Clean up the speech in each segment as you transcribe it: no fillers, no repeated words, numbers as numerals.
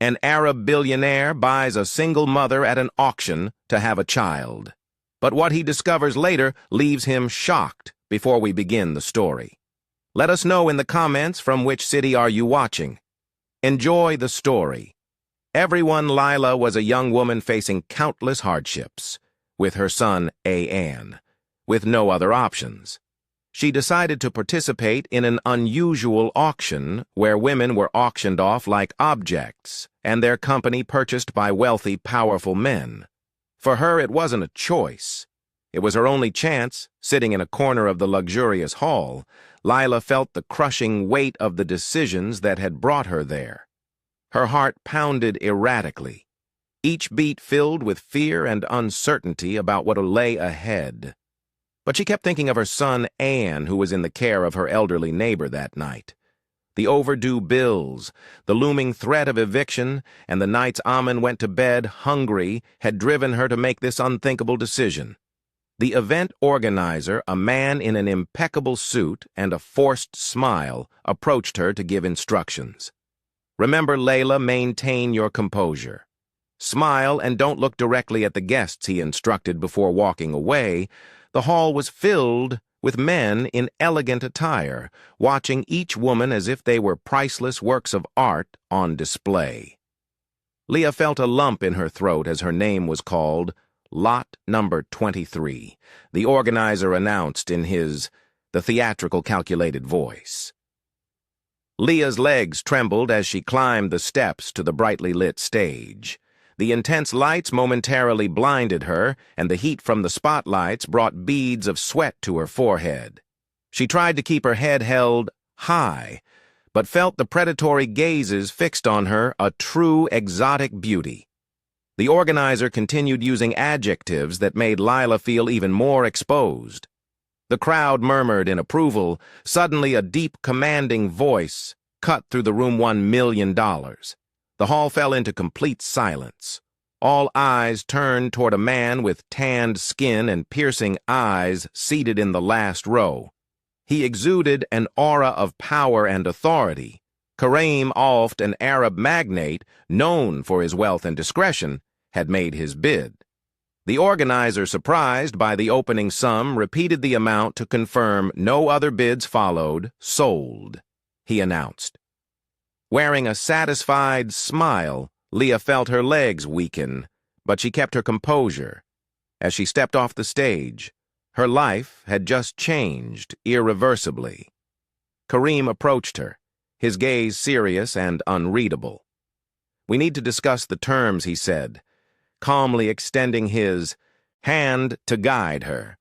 An Arab billionaire buys a single mother at an auction to have a child. But what he discovers later leaves him shocked before we begin the story. Let us know in the comments from which city are you watching. Enjoy the story. Everyone Lila was a young woman facing countless hardships, with her son A.N., with no other options. She decided to participate in an unusual auction where women were auctioned off like objects and their company purchased by wealthy, powerful men. For her, it wasn't a choice. It was her only chance. Sitting in a corner of the luxurious hall, Lila felt the crushing weight of the decisions that had brought her there. Her heart pounded erratically, each beat filled with fear and uncertainty about what lay ahead. But she kept thinking of her son, Anne, who was in the care of her elderly neighbor that night. The overdue bills, the looming threat of eviction, and the nights Amin went to bed hungry had driven her to make this unthinkable decision. The event organizer, a man in an impeccable suit and a forced smile, approached her to give instructions. Remember, Layla, maintain your composure. Smile and don't look directly at the guests, he instructed before walking away. The hall was filled with men in elegant attire, watching each woman as if they were priceless works of art on display. Leah felt a lump in her throat as her name was called. Lot number 23, the organizer announced in the theatrical calculated voice. Leah's legs trembled as she climbed the steps to the brightly lit stage. The intense lights momentarily blinded her, and the heat from the spotlights brought beads of sweat to her forehead. She tried to keep her head held high, but felt the predatory gazes fixed on her, a true exotic beauty. The organizer continued using adjectives that made Lila feel even more exposed. The crowd murmured in approval. Suddenly, a deep, commanding voice cut through the room. $1 million. The hall fell into complete silence. All eyes turned toward a man with tanned skin and piercing eyes seated in the last row. He exuded an aura of power and authority. Kareem Alft, an Arab magnate known for his wealth and discretion, had made his bid. The organizer, surprised by the opening sum, repeated the amount to confirm no other bids followed. Sold, he announced. Wearing a satisfied smile, Leah felt her legs weaken, but she kept her composure. As she stepped off the stage, her life had just changed irreversibly. Kareem approached her, his gaze serious and unreadable. "We need to discuss the terms," he said, calmly extending his hand to guide her.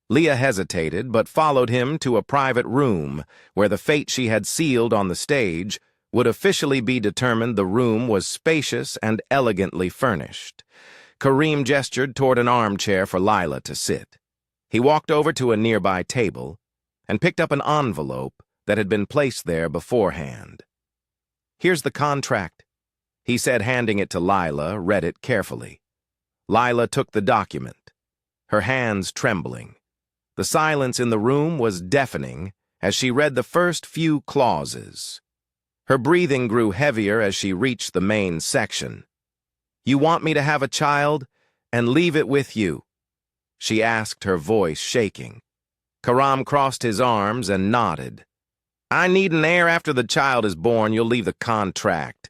Leah hesitated, but followed him to a private room where the fate she had sealed on the stage would officially be determined. The room was spacious and elegantly furnished. Kareem gestured toward an armchair for Lila to sit. He walked over to a nearby table and picked up an envelope that had been placed there beforehand. "Here's the contract," he said, handing it to Lila, read it carefully. Lila took the document, her hands trembling. The silence in the room was deafening as she read the first few clauses. Her breathing grew heavier as she reached the main section. "You want me to have a child and leave it with you?" she asked, her voice shaking. Karam crossed his arms and nodded. "I need an heir after the child is born. You'll leave the contract.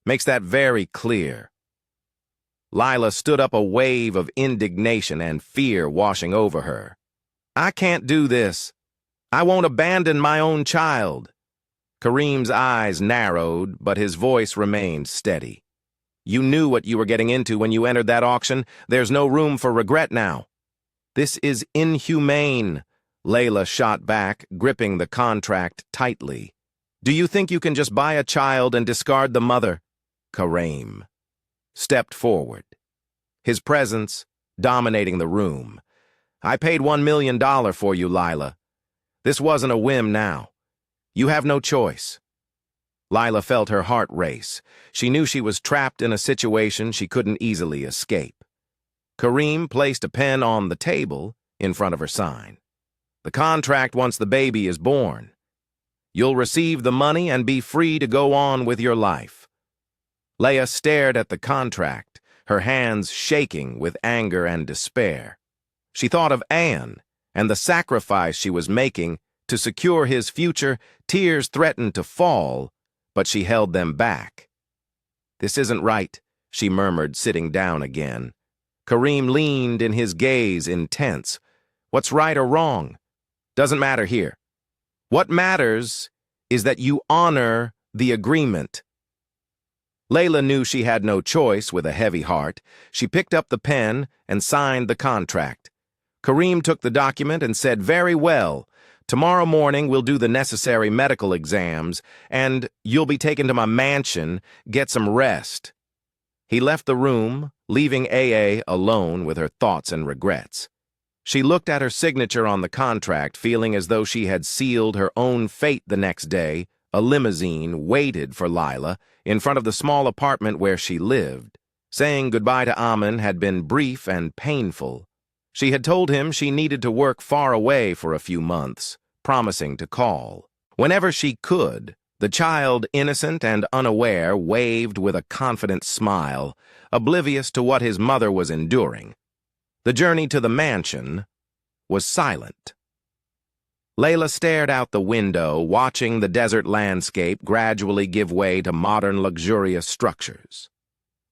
Makes that very clear." Lila stood up, a wave of indignation and fear washing over her. "I can't do this. I won't abandon my own child." Kareem's eyes narrowed, but his voice remained steady. "You knew what you were getting into when you entered that auction. There's no room for regret now." "This is inhumane," Layla shot back, gripping the contract tightly. "Do you think you can just buy a child and discard the mother?" Kareem stepped forward, his presence dominating the room. "I paid $1 million for you, Lila. This wasn't a whim now. You have no choice." Lila felt her heart race. She knew she was trapped in a situation she couldn't easily escape. Kareem placed a pen on the table in front of her sign. "The contract once the baby is born. You'll receive the money and be free to go on with your life." Leia stared at the contract, her hands shaking with anger and despair. She thought of Anne and the sacrifice she was making to secure his future. Tears threatened to fall, but she held them back. "This isn't right," she murmured, sitting down again. Kareem leaned in, his gaze intense. "What's right or wrong? Doesn't matter here. What matters is that you honor the agreement." Layla knew she had no choice. With a heavy heart, she picked up the pen and signed the contract. Kareem took the document and said, "Very well. Tomorrow morning we'll do the necessary medical exams, and you'll be taken to my mansion. Get some rest." He left the room, leaving AA alone with her thoughts and regrets. She looked at her signature on the contract, feeling as though she had sealed her own fate. The next day, a limousine waited for Lila in front of the small apartment where she lived. Saying goodbye to Amin had been brief and painful. She had told him she needed to work far away for a few months, promising to call whenever she could. The child, innocent and unaware, waved with a confident smile, oblivious to what his mother was enduring. The journey to the mansion was silent. Layla stared out the window, watching the desert landscape gradually give way to modern, luxurious structures.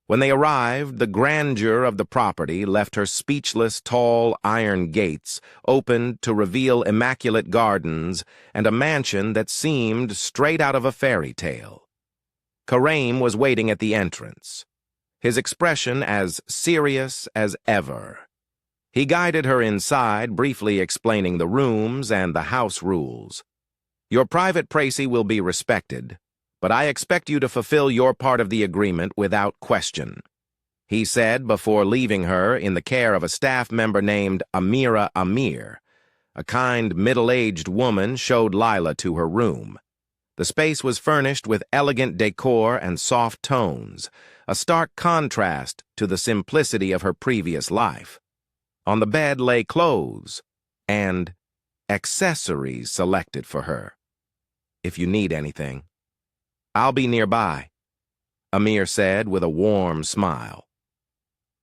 When they arrived, the grandeur of the property left her speechless. Tall iron gates opened to reveal immaculate gardens and a mansion that seemed straight out of a fairy tale. Kareem was waiting at the entrance, his expression as serious as ever. He guided her inside, briefly explaining the rooms and the house rules. "Your private privacy will be respected, but I expect you to fulfill your part of the agreement without question," he said before leaving her in the care of a staff member named Amira Amir. A kind, middle-aged woman showed Lila to her room. The space was furnished with elegant decor and soft tones, a stark contrast to the simplicity of her previous life. On the bed lay clothes and accessories selected for her. "If you need anything, I'll be nearby," Amir said with a warm smile.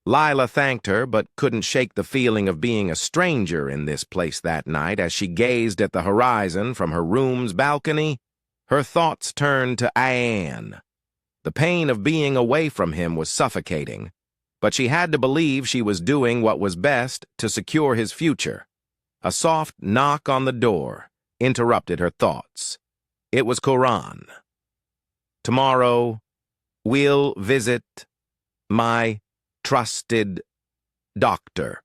Lila thanked her, but couldn't shake the feeling of being a stranger in this place that night. As she gazed at the horizon from her room's balcony, her thoughts turned to Anne. The pain of being away from him was suffocating, but she had to believe she was doing what was best to secure his future. A soft knock on the door interrupted her thoughts. It was Quran. "Tomorrow, we'll visit my trusted doctor,"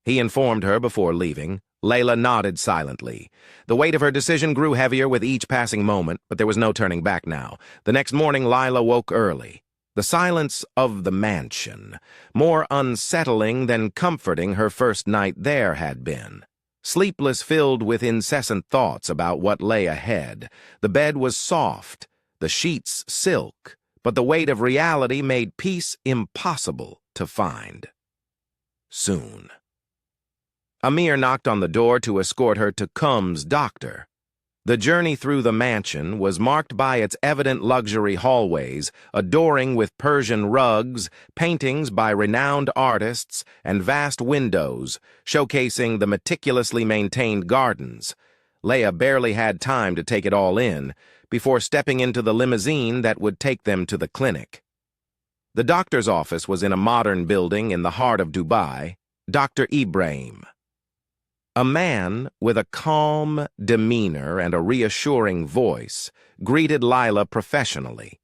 he informed her before leaving. Layla nodded silently. The weight of her decision grew heavier with each passing moment, but there was no turning back now. The next morning, Lila woke early. The silence of the mansion, more unsettling than comforting her first night there had been. Sleepless, filled with incessant thoughts about what lay ahead. The bed was soft, the sheets silk, but the weight of reality made peace impossible to find. Soon. Amir knocked on the door to escort her to Combs' doctor. The journey through the mansion was marked by its evident luxury hallways, adoring with Persian rugs, paintings by renowned artists, and vast windows, showcasing the meticulously maintained gardens. Leia barely had time to take it all in before stepping into the limousine that would take them to the clinic. The doctor's office was in a modern building in the heart of Dubai. Dr. Ibrahim, a man with a calm demeanor and a reassuring voice, greeted Lila professionally.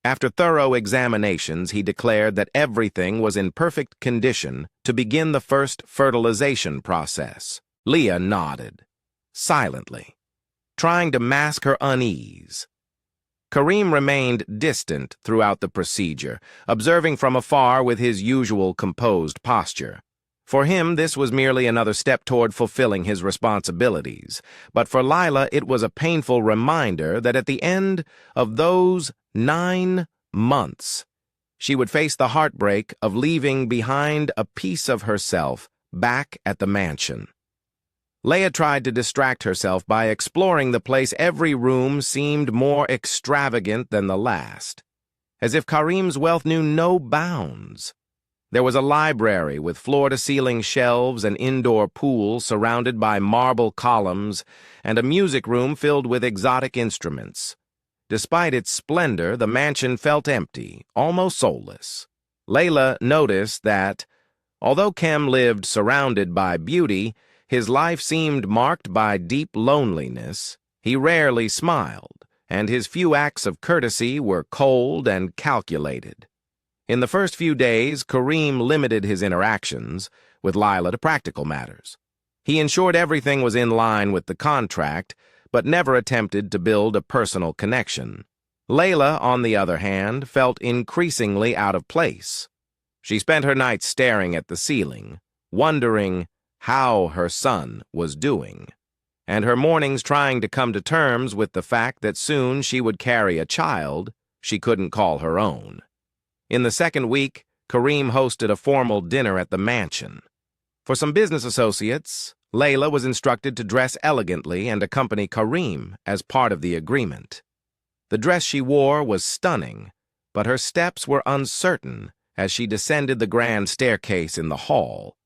After thorough examinations, he declared that everything was in perfect condition to begin the first fertilization process. Leah nodded, silently, trying to mask her unease. Kareem remained distant throughout the procedure, observing from afar with his usual composed posture. For him, this was merely another step toward fulfilling his responsibilities. But for Lila, it was a painful reminder that at the end of those 9 months, she would face the heartbreak of leaving behind a piece of herself back at the mansion. Leia tried to distract herself by exploring the place. Every room seemed more extravagant than the last. as if Karim's wealth knew no bounds. There was a library with floor-to-ceiling shelves, an indoor pool surrounded by marble columns, and a music room filled with exotic instruments. Despite its splendor, the mansion felt empty, almost soulless. Lila noticed that, although Kem lived surrounded by beauty, his life seemed marked by deep loneliness. He rarely smiled, and his few acts of courtesy were cold and calculated. In the first few days, Karim limited his interactions with Lila to practical matters. He ensured everything was in line with the contract, but never attempted to build a personal connection. Lila, on the other hand, felt increasingly out of place. She spent her nights staring at the ceiling, wondering how her son was doing, and her mornings trying to come to terms with the fact that soon she would carry a child she couldn't call her own. In the second week, Karim hosted a formal dinner at the mansion. For some business associates, Lila was instructed to dress elegantly and accompany Karim as part of the agreement. The dress she wore was stunning, but her steps were uncertain as she descended the grand staircase in the hall.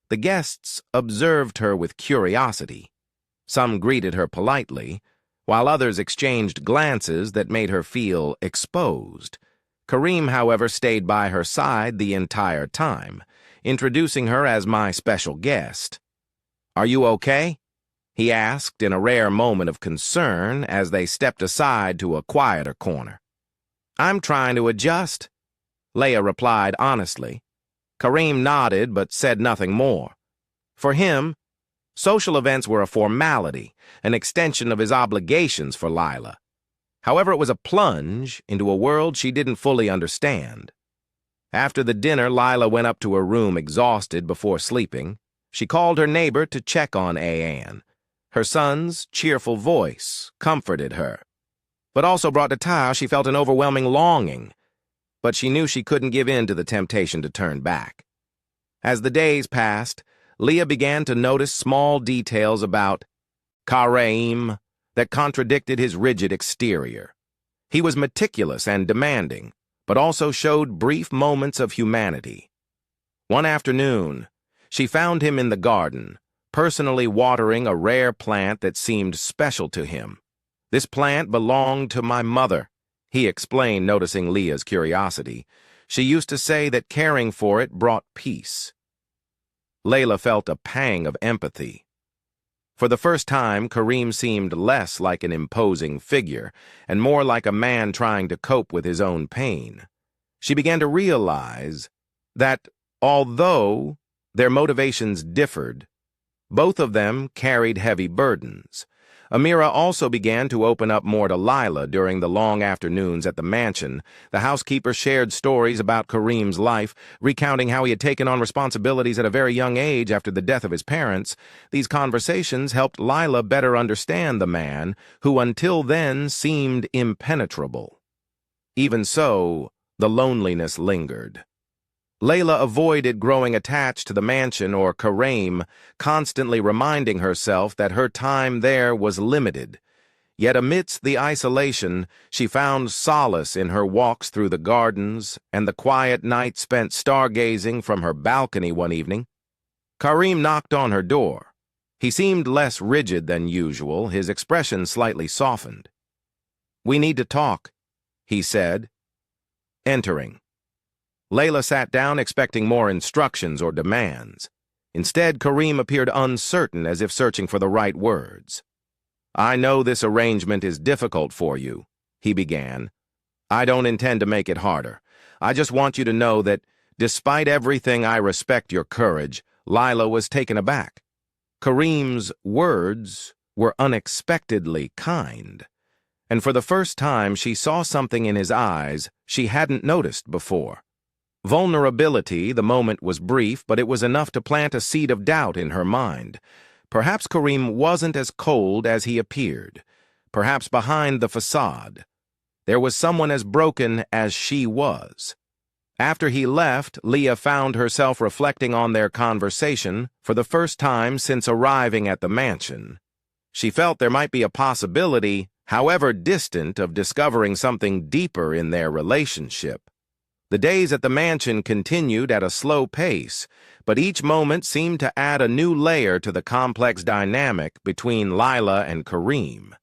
The guests observed her with curiosity. Some greeted her politely, while others exchanged glances that made her feel exposed. Karim, however, stayed by her side the entire time, introducing her as my special guest. "Are you okay?" he asked in a rare moment of concern as they stepped aside to a quieter corner. "I'm trying to adjust," Leia replied honestly. Karim nodded but said nothing more. For him, social events were a formality, an extension of his obligations for Lila. However, it was a plunge into a world she didn't fully understand. After the dinner, Lila went up to her room exhausted before sleeping. She called her neighbor to check on Anne. Her son's cheerful voice comforted her, but also brought to Tao she felt an overwhelming longing. But she knew she couldn't give in to the temptation to turn back. As the days passed, Leah began to notice small details about Karim that contradicted his rigid exterior. He was meticulous and demanding, but also showed brief moments of humanity. One afternoon, she found him in the garden, personally watering a rare plant that seemed special to him. "This plant belonged to my mother," he explained, noticing Leah's curiosity. "She used to say that caring for it brought peace." Layla felt a pang of empathy. For the first time, Karim seemed less like an imposing figure and more like a man trying to cope with his own pain. She began to realize that, although their motivations differed, both of them carried heavy burdens. Amira also began to open up more to Lila during the long afternoons at the mansion. The housekeeper shared stories about Karim's life, recounting how he had taken on responsibilities at a very young age after the death of his parents. These conversations helped Lila better understand the man who until then seemed impenetrable. Even so, the loneliness lingered. Layla avoided growing attached to the mansion or Karim, constantly reminding herself that her time there was limited. Yet amidst the isolation, she found solace in her walks through the gardens and the quiet night spent stargazing from her balcony one evening. Karim knocked on her door. He seemed less rigid than usual, his expression slightly softened. "We need to talk," he said, entering. Layla sat down expecting more instructions or demands. Instead, Karim appeared uncertain, as if searching for the right words. "I know this arrangement is difficult for you," he began. "I don't intend to make it harder. I just want you to know that, despite everything, I respect your courage." Lila was taken aback. Karim's words were unexpectedly kind, and for the first time she saw something in his eyes she hadn't noticed before. Vulnerability. The moment was brief, but it was enough to plant a seed of doubt in her mind. Perhaps Karim wasn't as cold as he appeared. Perhaps behind the facade, there was someone as broken as she was. After he left, Leah found herself reflecting on their conversation for the first time since arriving at the mansion. She felt there might be a possibility however distant of discovering something deeper in their relationship. The days at the mansion continued at a slow pace, but each moment seemed to add a new layer to the complex dynamic between Lila and Kareem.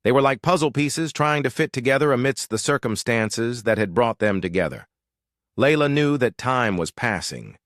They were like puzzle pieces trying to fit together amidst the circumstances that had brought them together. Layla knew that time was passing,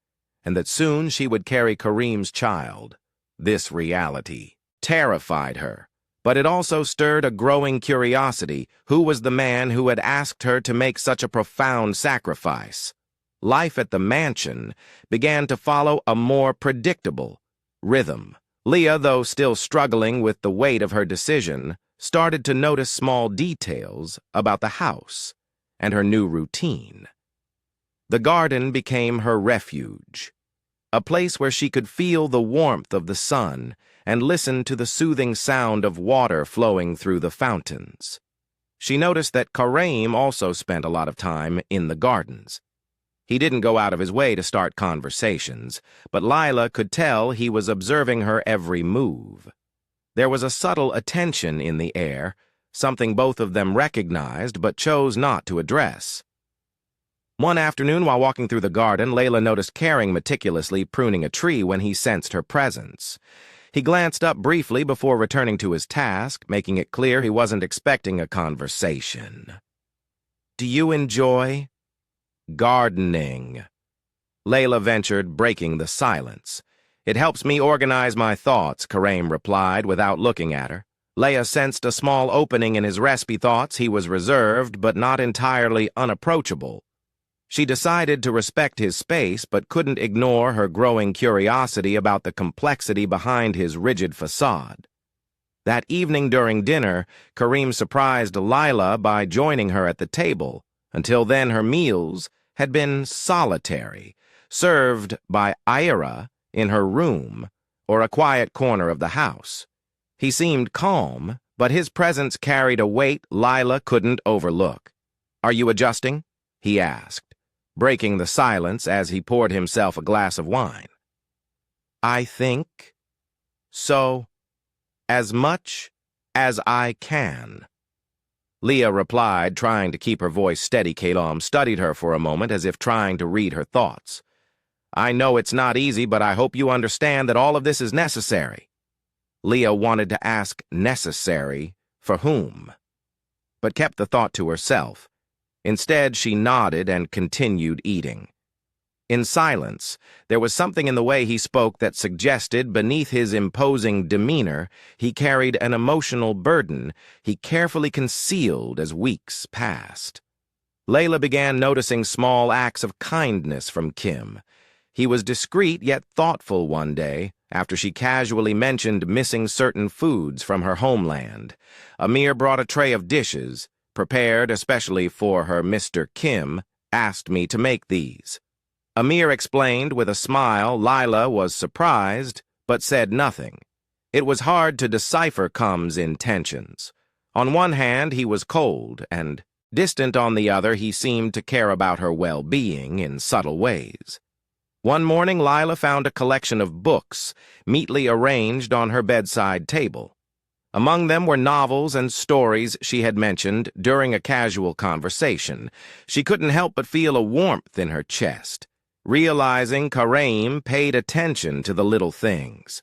and that soon she would carry Kareem's child. This reality terrified her, but it also stirred a growing curiosity. Who was the man who had asked her to make such a profound sacrifice? Life at the mansion began to follow a more predictable rhythm. Leah, though still struggling with the weight of her decision, started to notice small details about the house and her new routine. The garden became her refuge, a place where she could feel the warmth of the sun and listen to the soothing sound of water flowing through the fountains. She noticed that Kareem also spent a lot of time in the gardens. He didn't go out of his way to start conversations, but Lila could tell he was observing her every move. There was a subtle attention in the air, something both of them recognized but chose not to address. One afternoon, while walking through the garden, Layla noticed Caring meticulously pruning a tree when he sensed her presence. He glanced up briefly before returning to his task, making it clear he wasn't expecting a conversation. "Do you enjoy gardening?" Layla ventured, breaking the silence. "It helps me organize my thoughts," Kareem replied without looking at her. Leah sensed a small opening in his raspy thoughts. He was reserved, but not entirely unapproachable. She decided to respect his space, but couldn't ignore her growing curiosity about the complexity behind his rigid facade. That evening during dinner, Kareem surprised Lila by joining her at the table. Until then, her meals had been solitary, served by Ira in her room or a quiet corner of the house. He seemed calm, but his presence carried a weight Lila couldn't overlook. "Are you adjusting?" he asked, breaking the silence as he poured himself a glass of wine. "I think so, as much as I can," Leah replied, trying to keep her voice steady. Kalom studied her for a moment as if trying to read her thoughts. "I know it's not easy, but I hope you understand that all of this is necessary." Leah wanted to ask necessary for whom, but kept the thought to herself. Instead, she nodded and continued eating. In silence, there was something in the way he spoke that suggested beneath his imposing demeanor he carried an emotional burden he carefully concealed as weeks passed. Layla began noticing small acts of kindness from Kim. He was discreet yet thoughtful one day, after she casually mentioned missing certain foods from her homeland. Amir brought a tray of dishes, prepared especially for her. "Mr. Kim asked me to make these." Amir explained with a smile. Lila was surprised, but said nothing. It was hard to decipher Kim's intentions. On one hand, he was cold, and distant on the other, he seemed to care about her well-being in subtle ways. One morning, Lila found a collection of books neatly arranged on her bedside table. Among them were novels and stories she had mentioned during a casual conversation. She couldn't help but feel a warmth in her chest, realizing Kareem paid attention to the little things.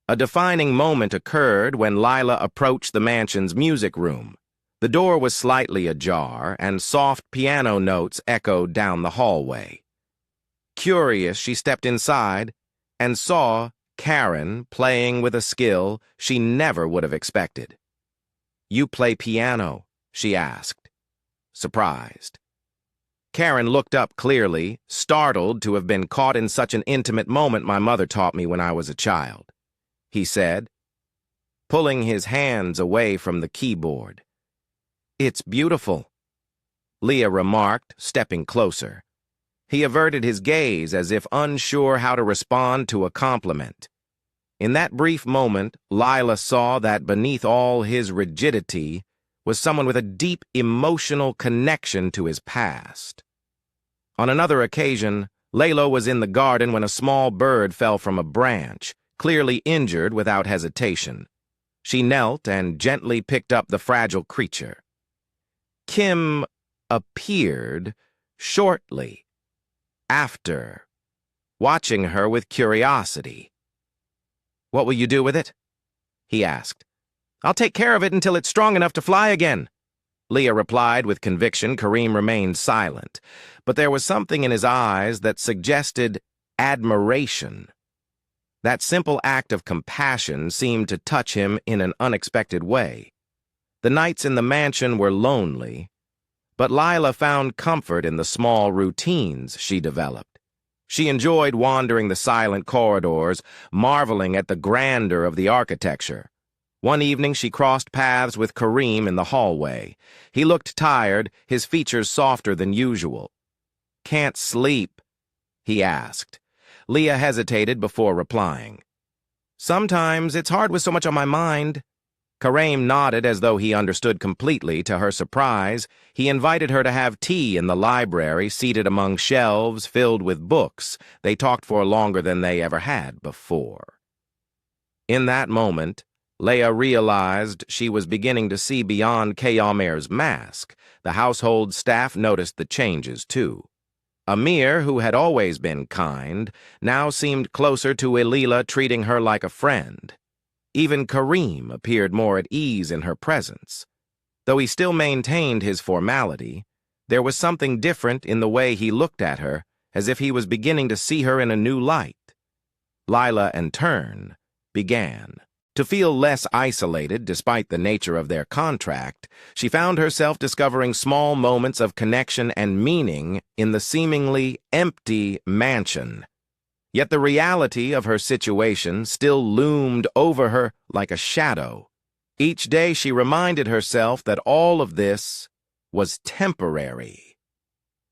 A defining moment occurred when Lila approached the mansion's music room. The door was slightly ajar, and soft piano notes echoed down the hallway. Curious, she stepped inside and saw Karen playing with a skill she never would have expected. "You play piano?" she asked, surprised. Karen looked up clearly, startled to have been caught in such an intimate moment. "My mother taught me when I was a child," he said, pulling his hands away from the keyboard. "It's beautiful," Leah remarked, stepping closer. He averted his gaze as if unsure how to respond to a compliment. In that brief moment, Lila saw that beneath all his rigidity was someone with a deep emotional connection to his past. On another occasion, Layla was in the garden when a small bird fell from a branch, clearly injured without hesitation. She knelt and gently picked up the fragile creature. Kim appeared shortly after, watching her with curiosity. "What will you do with it?" he asked. "I'll take care of it until it's strong enough to fly again," Leah replied with conviction. Kareem remained silent, but there was something in his eyes that suggested admiration. That simple act of compassion seemed to touch him in an unexpected way. The nights in the mansion were lonely, but Lila found comfort in the small routines she developed. She enjoyed wandering the silent corridors, marveling at the grandeur of the architecture. One evening she crossed paths with Kareem in the hallway. He looked tired, his features softer than usual. "Can't sleep?" he asked. Leah hesitated before replying. "Sometimes it's hard with so much on my mind." Kareem nodded as though he understood completely. To her surprise, he invited her to have tea in the library, seated among shelves filled with books. They talked for longer than they ever had before. In that moment, Leah realized she was beginning to see beyond Kayamir's mask. The household staff noticed the changes, too. Amir, who had always been kind, now seemed closer to Lila, treating her like a friend. Even Kareem appeared more at ease in her presence. Though he still maintained his formality, there was something different in the way he looked at her, as if he was beginning to see her in a new light. Lila, in turn, began to feel less isolated. Despite the nature of their contract, she found herself discovering small moments of connection and meaning in the seemingly empty mansion. Yet the reality of her situation still loomed over her like a shadow. Each day she reminded herself that all of this was temporary.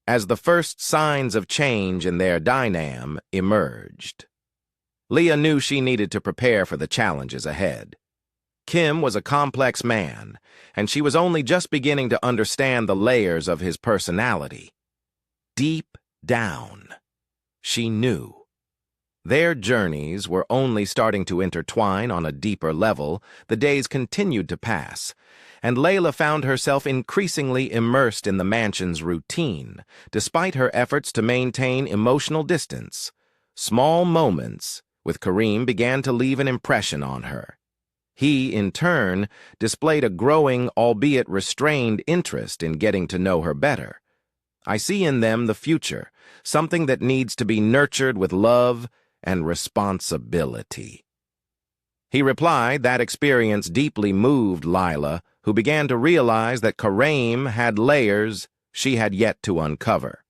As the first signs of change in their dynamic emerged, Leah knew she needed to prepare for the challenges ahead. Kim was a complex man, and she was only just beginning to understand the layers of his personality. Deep down, she knew their journeys were only starting to intertwine on a deeper level. The days continued to pass, and Layla found herself increasingly immersed in the mansion's routine. Despite her efforts to maintain emotional distance, small moments with Kareem began to leave an impression on her. He, in turn, displayed a growing, albeit restrained, interest in getting to know her better. "I see in them the future, something that needs to be nurtured with love and responsibility," he replied. That experience deeply moved Lila, who began to realize that Kareem had layers she had yet to uncover.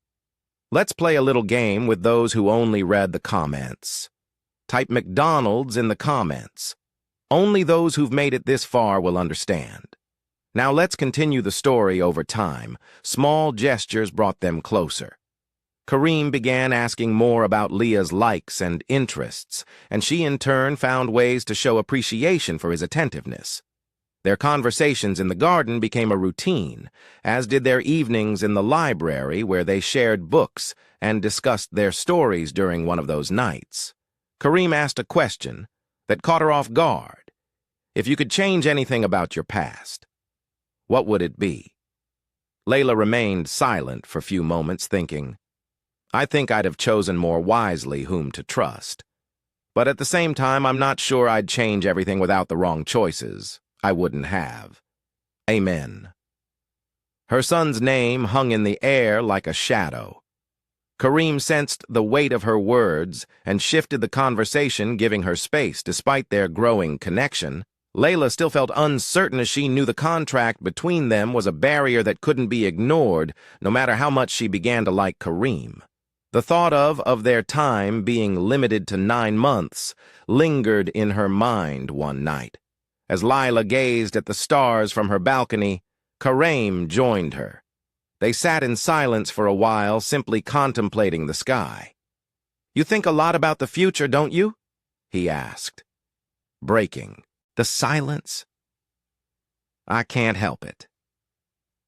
"Let's play a little game with those who only read the comments. Type McDonald's in the comments. Only those who've made it this far will understand." Now let's continue the story over time. Small gestures brought them closer. Kareem began asking more about Leah's likes and interests, and she in turn found ways to show appreciation for his attentiveness. Their conversations in the garden became a routine, as did their evenings in the library, where they shared books and discussed their stories. During one of those nights, Kareem asked a question that caught her off guard. "If you could change anything about your past, what would it be?" Layla remained silent for a few moments, thinking. "I think I'd have chosen more wisely whom to trust. But at the same time, I'm not sure I'd change everything without the wrong choices. I wouldn't have. Amen." Her son's name hung in the air like a shadow. Kareem sensed the weight of her words and shifted the conversation, giving her space. Despite their growing connection, Layla still felt uncertain, as she knew the contract between them was a barrier that couldn't be ignored, no matter how much she began to like Kareem. The thought of their time being limited to 9 months lingered in her mind one night. As Lila gazed at the stars from her balcony, Kareem joined her. They sat in silence for a while, simply contemplating the sky. "You think a lot about the future, don't you?" he asked, breaking the silence. "I can't help it."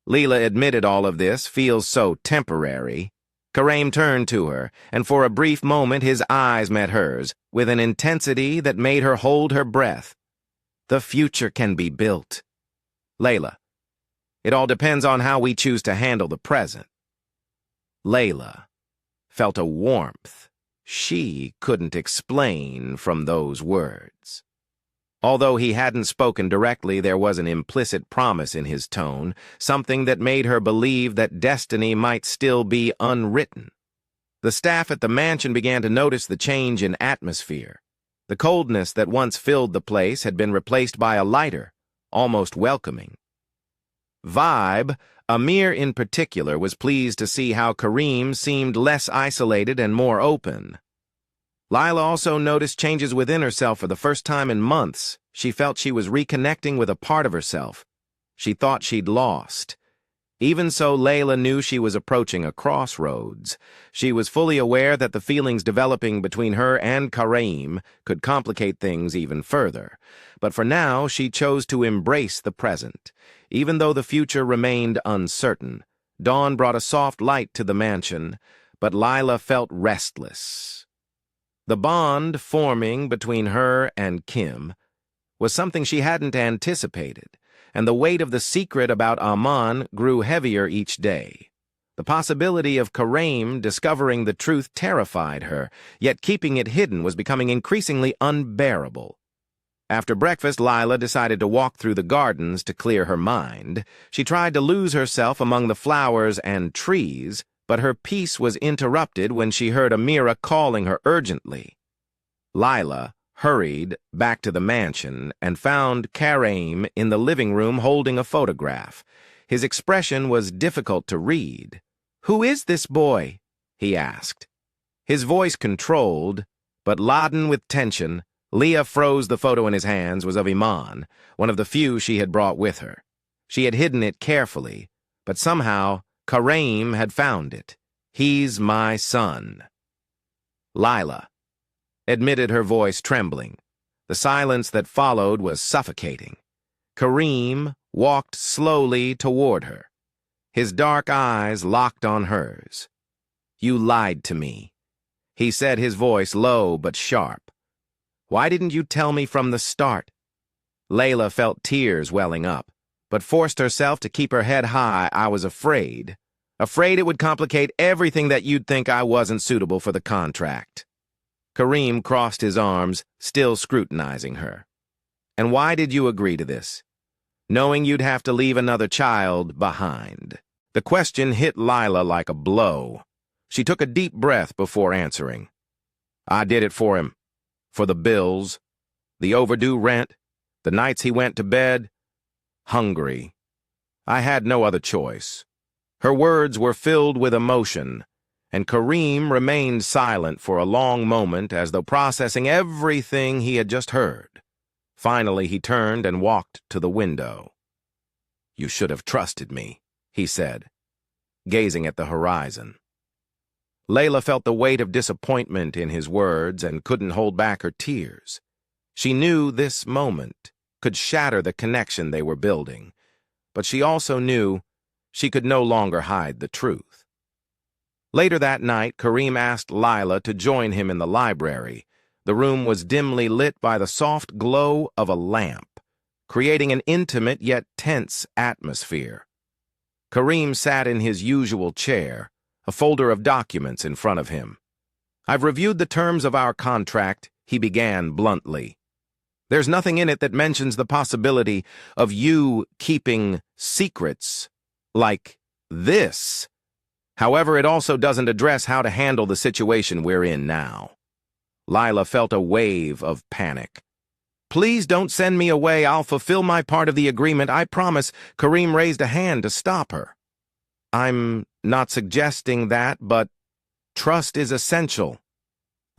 Lila admitted all of this feels so temporary. Kareem turned to her, and for a brief moment his eyes met hers, with an intensity that made her hold her breath. The future can be built. Layla, it all depends on how we choose to handle the present. Layla felt a warmth she couldn't explain from those words. Although he hadn't spoken directly, there was an implicit promise in his tone, something that made her believe that destiny might still be unwritten. The staff at the mansion began to notice the change in atmosphere. The coldness that once filled the place had been replaced by a lighter, almost welcoming vibe. Amir in particular was pleased to see how Kareem seemed less isolated and more open. Lila also noticed changes within herself for the first time in months. She felt she was reconnecting with a part of herself she thought she'd lost. Even so, Layla knew she was approaching a crossroads. She was fully aware that the feelings developing between her and Kareem could complicate things even further. But for now, she chose to embrace the present. Even though the future remained uncertain, dawn brought a soft light to the mansion, but Lila felt restless. The bond forming between her and Kim was something she hadn't anticipated, and the weight of the secret about Aman grew heavier each day. The possibility of Kareem discovering the truth terrified her, yet keeping it hidden was becoming increasingly unbearable. After breakfast, Lila decided to walk through the gardens to clear her mind. She tried to lose herself among the flowers and trees, but her peace was interrupted when she heard Amira calling her urgently. Lila hurried back to the mansion and found Kareem in the living room holding a photograph. His expression was difficult to read. "Who is this boy?" he asked. His voice controlled, but laden with tension. Leah froze. The photo in his hands was of Iman, one of the few she had brought with her. She had hidden it carefully, but somehow Kareem had found it. "He's my son." Lila admitted, her voice trembling. The silence that followed was suffocating. Kareem walked slowly toward her. His dark eyes locked on hers. "You lied to me," he said, his voice low but sharp. "Why didn't you tell me from the start?" Layla felt tears welling up, but forced herself to keep her head high. "I was afraid. Afraid it would complicate everything, that you'd think I wasn't suitable for the contract." Kareem crossed his arms, still scrutinizing her. "And why did you agree to this? Knowing you'd have to leave another child behind?" The question hit Lila like a blow. She took a deep breath before answering. "I did it for him. For the bills, the overdue rent, the nights he went to bed hungry. I had no other choice." Her words were filled with emotion, and Kareem remained silent for a long moment, as though processing everything he had just heard. Finally, he turned and walked to the window. "You should have trusted me," he said, gazing at the horizon. Layla felt the weight of disappointment in his words and couldn't hold back her tears. She knew this moment could shatter the connection they were building, but she also knew she could no longer hide the truth. Later that night, Kareem asked Lila to join him in the library. The room was dimly lit by the soft glow of a lamp, creating an intimate yet tense atmosphere. Kareem sat in his usual chair, a folder of documents in front of him. "I've reviewed the terms of our contract," he began bluntly. "There's nothing in it that mentions the possibility of you keeping secrets like this. However, it also doesn't address how to handle the situation we're in now." Lila felt a wave of panic. "Please don't send me away. I'll fulfill my part of the agreement, I promise." Kareem raised a hand to stop her. "I'm not suggesting that, but trust is essential,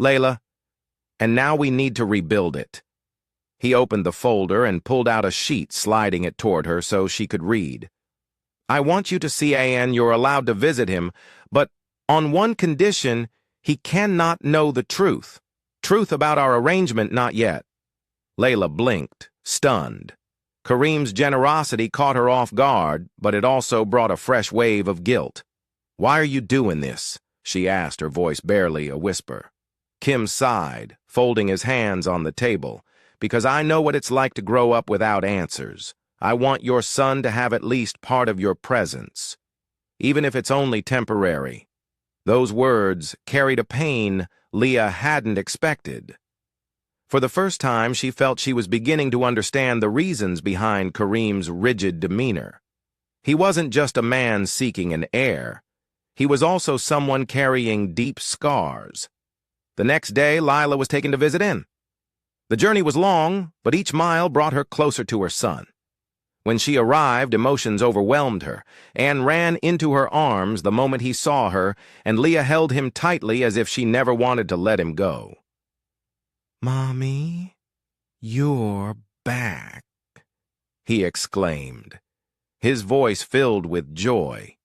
Layla, and now we need to rebuild it." He opened the folder and pulled out a sheet, sliding it toward her so she could read. "I want you to see An. You're allowed to visit him, but on one condition: he cannot know the truth. Truth about our arrangement, not yet." Layla blinked, stunned. Kareem's generosity caught her off guard, but it also brought a fresh wave of guilt. "Why are you doing this?" she asked, her voice barely a whisper. Kim sighed, folding his hands on the table. because I know what it's like to grow up without answers. I want your son to have at least part of your presence, even if it's only temporary." Those words carried a pain Leah hadn't expected. For the first time, she felt she was beginning to understand the reasons behind Kareem's rigid demeanor. He wasn't just a man seeking an heir. He was also someone carrying deep scars. The next day, Lila was taken to visit in. The journey was long, but each mile brought her closer to her son. When she arrived, emotions overwhelmed her. Anne ran into her arms the moment he saw her, and Leah held him tightly as if she never wanted to let him go. "Mommy, you're back," he exclaimed, his voice filled with joy.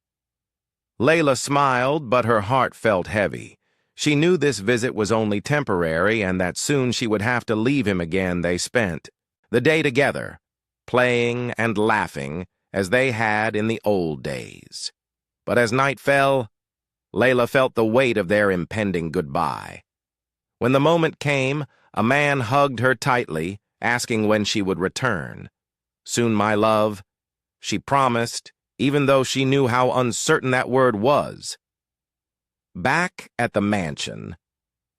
Lila smiled, but her heart felt heavy. She knew this visit was only temporary and that soon she would have to leave him again. They spent the day together, playing and laughing as they had in the old days. But as night fell, Lila felt the weight of their impending goodbye. When the moment came, a man hugged her tightly, asking when she would return. "Soon, my love," she promised, even though she knew how uncertain that word was. Back at the mansion,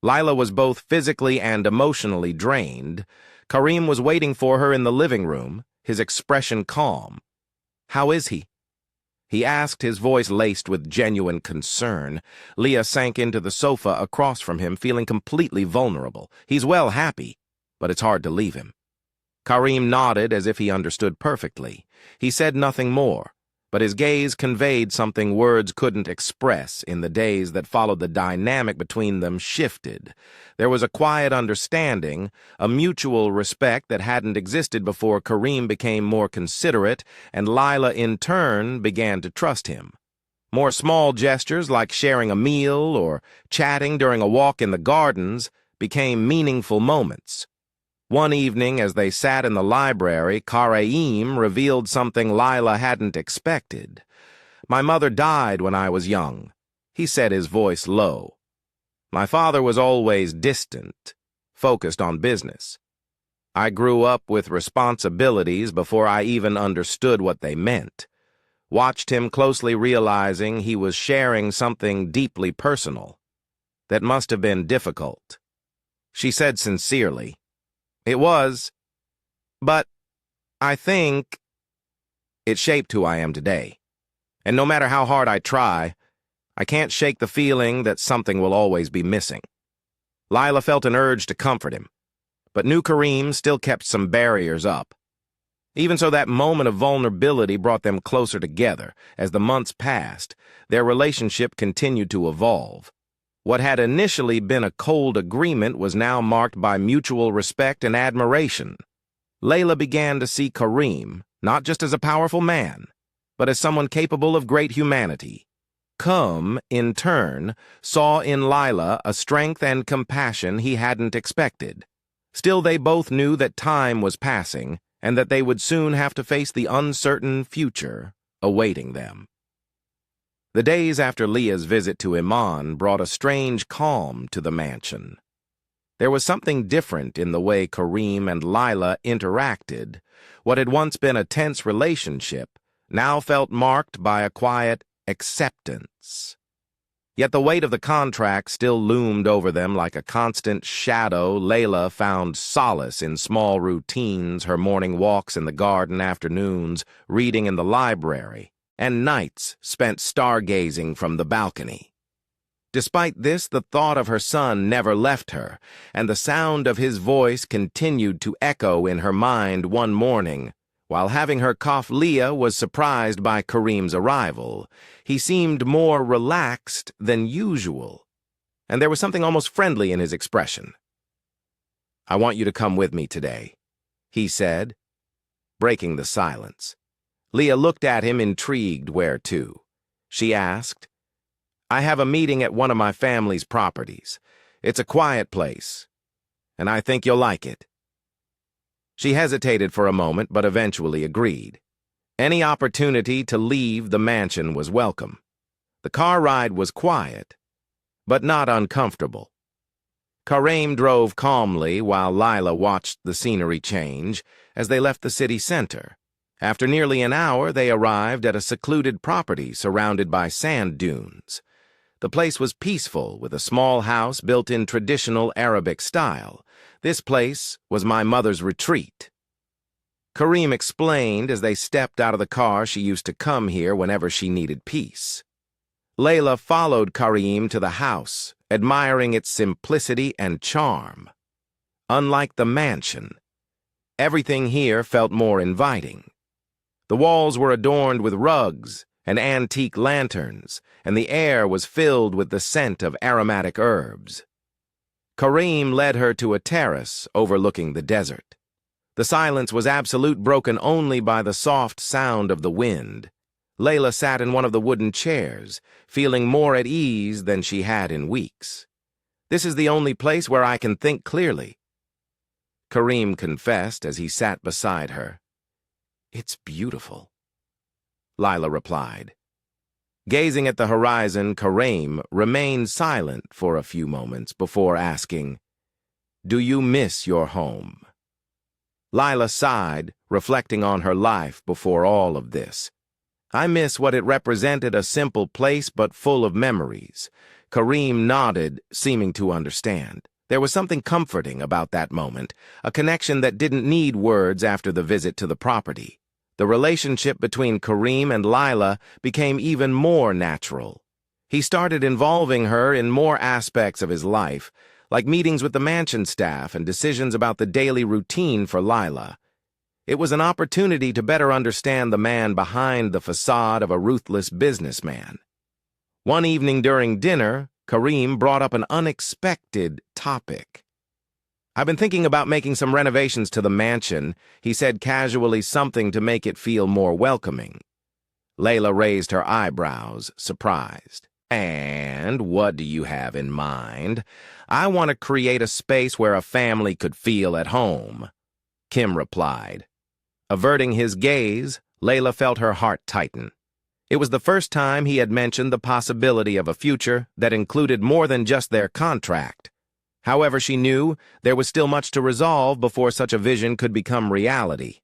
Lila was both physically and emotionally drained. Kareem was waiting for her in the living room, his expression calm. "How is he?" he asked, his voice laced with genuine concern. Leah sank into the sofa across from him, feeling completely vulnerable. "He's well, happy, but it's hard to leave him." Kareem nodded as if he understood perfectly. He said nothing more, but his gaze conveyed something words couldn't express. In the days that followed, the dynamic between them shifted. There was a quiet understanding, a mutual respect that hadn't existed before Kareem became more considerate, and Lila in turn began to trust him. More small gestures like sharing a meal or chatting during a walk in the gardens became meaningful moments. One evening, as they sat in the library, Kareem revealed something Lila hadn't expected. "My mother died when I was young," he said, his voice low. "My father was always distant, focused on business. I grew up with responsibilities before I even understood what they meant. Watched him closely, realizing he was sharing something deeply personal. That must have been difficult." She said sincerely, "It was, but I think it shaped who I am today. And no matter how hard I try, I can't shake the feeling that something will always be missing." Lila felt an urge to comfort him, but knew Kareem still kept some barriers up. Even so, that moment of vulnerability brought them closer together. As the months passed, their relationship continued to evolve. What had initially been a cold agreement was now marked by mutual respect and admiration. Lila began to see Kareem not just as a powerful man, but as someone capable of great humanity. In turn, saw in Lila a strength and compassion he hadn't expected. Still, they both knew that time was passing and that they would soon have to face the uncertain future awaiting them. The days after Leah's visit to Iman brought a strange calm to the mansion. There was something different in the way Kareem and Lila interacted. What had once been a tense relationship now felt marked by a quiet acceptance. Yet the weight of the contract still loomed over them like a constant shadow. Lila found solace in small routines, her morning walks in the garden, afternoons, reading in the library, and nights spent stargazing from the balcony. Despite this, the thought of her son never left her, and the sound of his voice continued to echo in her mind. One morning, while having her cough, Leah was surprised by Kareem's arrival. He seemed more relaxed than usual, and there was something almost friendly in his expression. "I want you to come with me today," he said, breaking the silence. Leah looked at him, intrigued. "Where to?" she asked. "I have a meeting at one of my family's properties. It's a quiet place, and I think you'll like it." She hesitated for a moment, but eventually agreed. Any opportunity to leave the mansion was welcome. The car ride was quiet, but not uncomfortable. Kareem drove calmly while Lila watched the scenery change as they left the city center. After nearly an hour, they arrived at a secluded property surrounded by sand dunes. The place was peaceful, with a small house built in traditional Arabic style. This place was my mother's retreat. Kareem explained as they stepped out of the car she used to come here whenever she needed peace. Lila followed Kareem to the house, admiring its simplicity and charm. Unlike the mansion, everything here felt more inviting. The walls were adorned with rugs and antique lanterns, and the air was filled with the scent of aromatic herbs. Kareem led her to a terrace overlooking the desert. The silence was absolute, broken only by the soft sound of the wind. Lila sat in one of the wooden chairs, feeling more at ease than she had in weeks. "This is the only place where I can think clearly," Kareem confessed as he sat beside her. "It's beautiful," Lila replied. Gazing at the horizon, Kareem remained silent for a few moments before asking, "Do you miss your home?" Lila sighed, reflecting on her life before all of this. "I miss what it represented, a simple place but full of memories." Kareem nodded, seeming to understand. There was something comforting about that moment, a connection that didn't need words after the visit to the property. The relationship between Kareem and Lila became even more natural. He started involving her in more aspects of his life, like meetings with the mansion staff and decisions about the daily routine for Lila. It was an opportunity to better understand the man behind the facade of a ruthless businessman. One evening during dinner, Kareem brought up an unexpected topic. "I've been thinking about making some renovations to the mansion," he said casually, something to make it feel more welcoming. Lila raised her eyebrows, surprised. "And what do you have in mind?" "I want to create a space where a family could feel at home," Kim replied. Averting his gaze, Lila felt her heart tighten. It was the first time he had mentioned the possibility of a future that included more than just their contract. However, she knew there was still much to resolve before such a vision could become reality.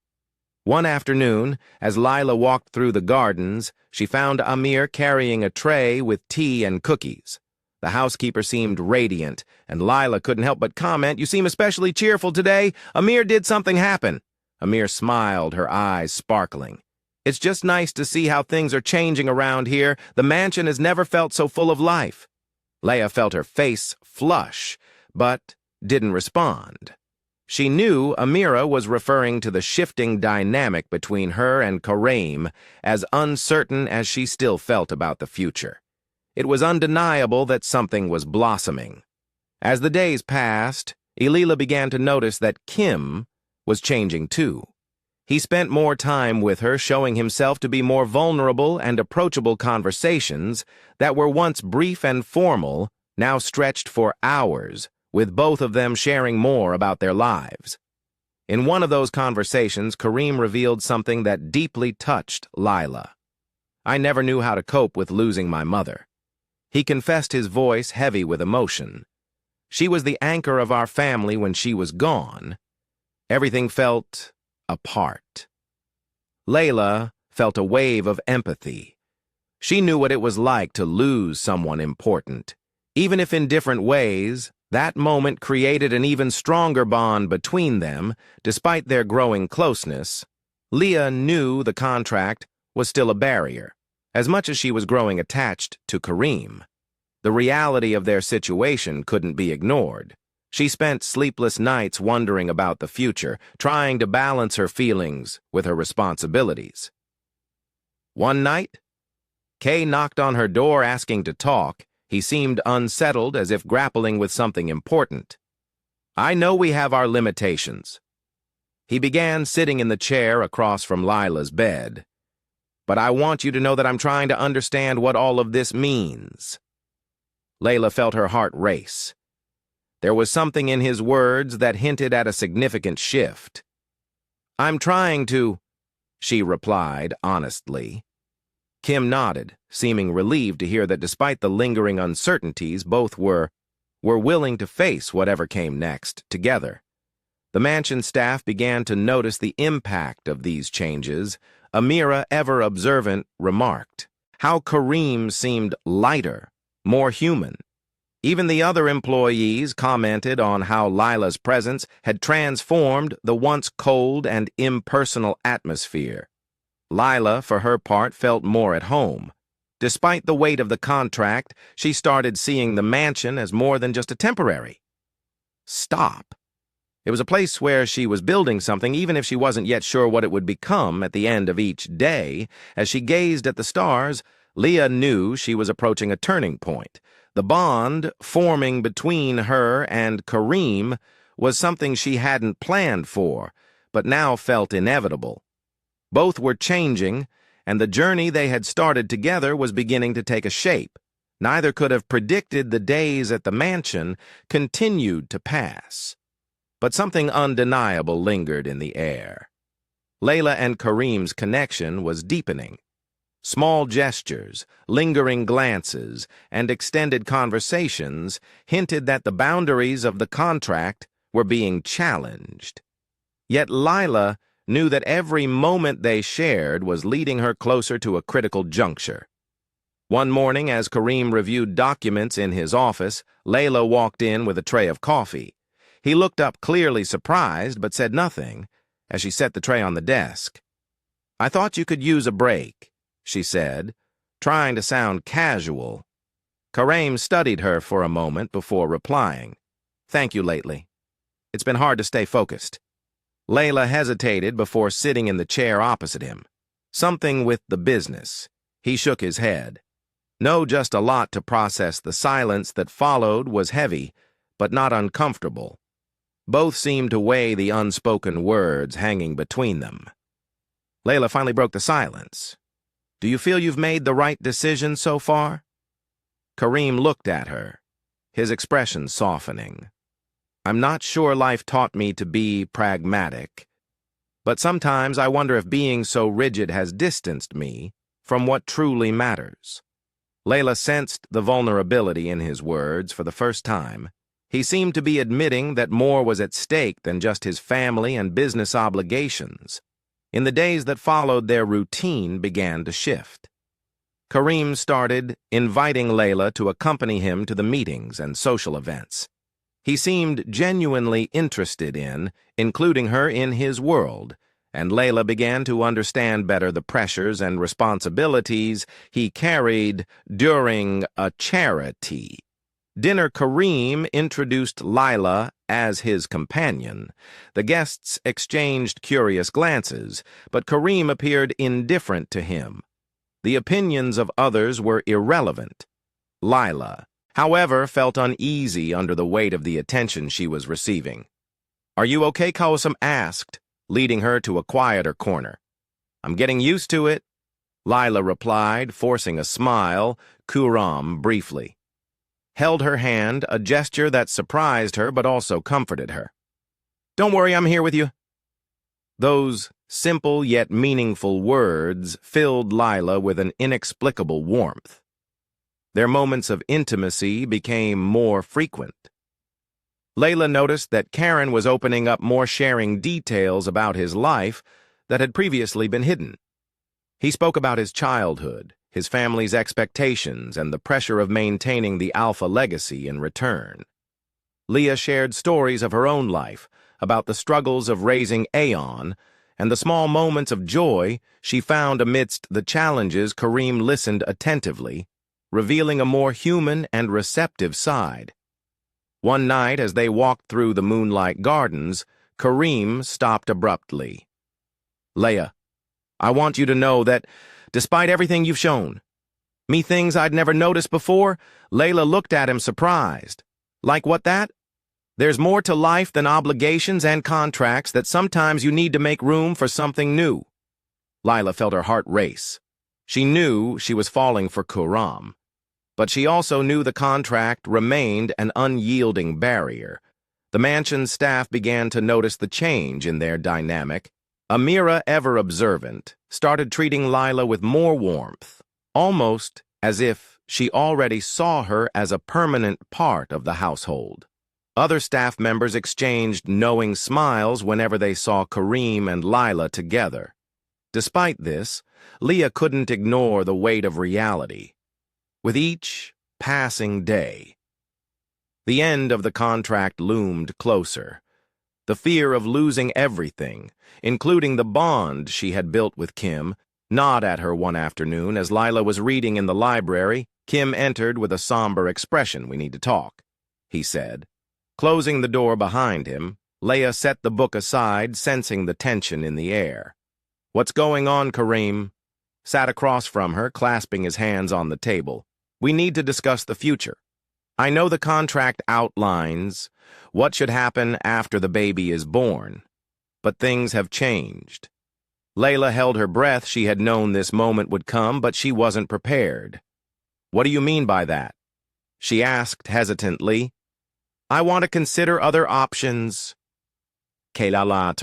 One afternoon, as Lila walked through the gardens, she found Amir carrying a tray with tea and cookies. The housekeeper seemed radiant, and Lila couldn't help but comment, "You seem especially cheerful today. Amir, did something happen?" Amir smiled, her eyes sparkling. "It's just nice to see how things are changing around here. The mansion has never felt so full of life." Leah felt her face flush, but didn't respond. She knew Amira was referring to the shifting dynamic between her and Kareem, as uncertain as she still felt about the future. It was undeniable that something was blossoming. As the days passed, Lila began to notice that Kim was changing too. He spent more time with her, showing himself to be more vulnerable, and approachable conversations that were once brief and formal now stretched for hours, with both of them sharing more about their lives. In one of those conversations, Kareem revealed something that deeply touched Lila. "I never knew how to cope with losing my mother." He confessed, his voice heavy with emotion. "She was the anchor of our family. When she was gone, everything felt apart." Layla felt a wave of empathy. She knew what it was like to lose someone important. Even if in different ways, that moment created an even stronger bond between them, despite their growing closeness. Leah knew the contract was still a barrier, as much as she was growing attached to Kareem. The reality of their situation couldn't be ignored. She spent sleepless nights wondering about the future, trying to balance her feelings with her responsibilities. One night, Kay knocked on her door asking to talk. He seemed unsettled, as if grappling with something important. "I know we have our limitations." He began, sitting in the chair across from Lila's bed. "But I want you to know that I'm trying to understand what all of this means." Layla felt her heart race. There was something in his words that hinted at a significant shift. "I'm trying to," she replied honestly. Kim nodded, seeming relieved to hear that despite the lingering uncertainties, both were were willing to face whatever came next together. The mansion staff began to notice the impact of these changes. Amira, ever observant, remarked how Kareem seemed lighter, more human. Even the other employees commented on how Lila's presence had transformed the once cold and impersonal atmosphere. Lila, for her part, felt more at home. Despite the weight of the contract, she started seeing the mansion as more than just a temporary stop. It was a place where she was building something, even if she wasn't yet sure what it would become at the end of each day. As she gazed at the stars, Leah knew she was approaching a turning point. The bond forming between her and Kareem was something she hadn't planned for, but now felt inevitable. Both were changing, and the journey they had started together was beginning to take a shape. Neither could have predicted the days at the mansion continued to pass. But something undeniable lingered in the air. Lila and Kareem's connection was deepening. Small gestures, lingering glances, and extended conversations hinted that the boundaries of the contract were being challenged. Yet Lila knew that every moment they shared was leading her closer to a critical juncture. One morning, as Kareem reviewed documents in his office, Layla walked in with a tray of coffee. He looked up clearly surprised, but said nothing as she set the tray on the desk. "I thought you could use a break," she said, trying to sound casual. Kareem studied her for a moment before replying. "Thank you lately. It's been hard to stay focused." Layla hesitated before sitting in the chair opposite him. Something with the business. He shook his head. No, just a lot to process. The silence that followed was heavy, but not uncomfortable. Both seemed to weigh the unspoken words hanging between them. Layla finally broke the silence. "Do you feel you've made the right decision so far?" Kareem looked at her, his expression softening. "I'm not sure life taught me to be pragmatic, but sometimes I wonder if being so rigid has distanced me from what truly matters." Layla sensed the vulnerability in his words for the first time. He seemed to be admitting that more was at stake than just his family and business obligations. In the days that followed, their routine began to shift. Kareem started inviting Layla to accompany him to the meetings and social events. He seemed genuinely interested in including her in his world, and Layla began to understand better the pressures and responsibilities he carried during a charity. Dinner. Kareem introduced Lila as his companion. The guests exchanged curious glances, but Kareem appeared indifferent to him. The opinions of others were irrelevant. Lila, however, felt uneasy under the weight of the attention she was receiving. "Are you okay?" Kaosam asked, leading her to a quieter corner. "I'm getting used to it," Lila replied, forcing a smile. Kuram briefly held her hand, a gesture that surprised her but also comforted her. "Don't worry, I'm here with you." Those simple yet meaningful words filled Lila with an inexplicable warmth. Their moments of intimacy became more frequent. Layla noticed that Karen was opening up more, sharing details about his life that had previously been hidden. He spoke about his childhood, his family's expectations, and the pressure of maintaining the Alpha legacy in return. Leah shared stories of her own life, about the struggles of raising Aeon, and the small moments of joy she found amidst the challenges. Kareem listened attentively, revealing a more human and receptive side. One night, as they walked through the moonlight gardens, Kareem stopped abruptly. "Leah, I want you to know that, despite everything you've shown me, things I'd never noticed before." Layla looked at him surprised. "Like what that?" "There's more to life than obligations and contracts, that sometimes you need to make room for something new." Lila felt her heart race. She knew she was falling for Kuram, but she also knew the contract remained an unyielding barrier. The mansion staff began to notice the change in their dynamic. Amira, ever observant, started treating Lila with more warmth, almost as if she already saw her as a permanent part of the household. Other staff members exchanged knowing smiles whenever they saw Kareem and Lila together. Despite this, Leah couldn't ignore the weight of reality. With each passing day, the end of the contract loomed closer. The fear of losing everything, including the bond she had built with Kim, gnawed at her one afternoon as Lila was reading in the library. Kim entered with a somber expression. "We need to talk," he said. Closing the door behind him, Leah set the book aside, sensing the tension in the air. "What's going on, Kareem?" Sat across from her, clasping his hands on the table. "We need to discuss the future. I know the contract outlines what should happen after the baby is born, but things have changed." Layla held her breath. She had known this moment would come, but she wasn't prepared. "What do you mean by that?" she asked hesitantly. "I want to consider other options," Lila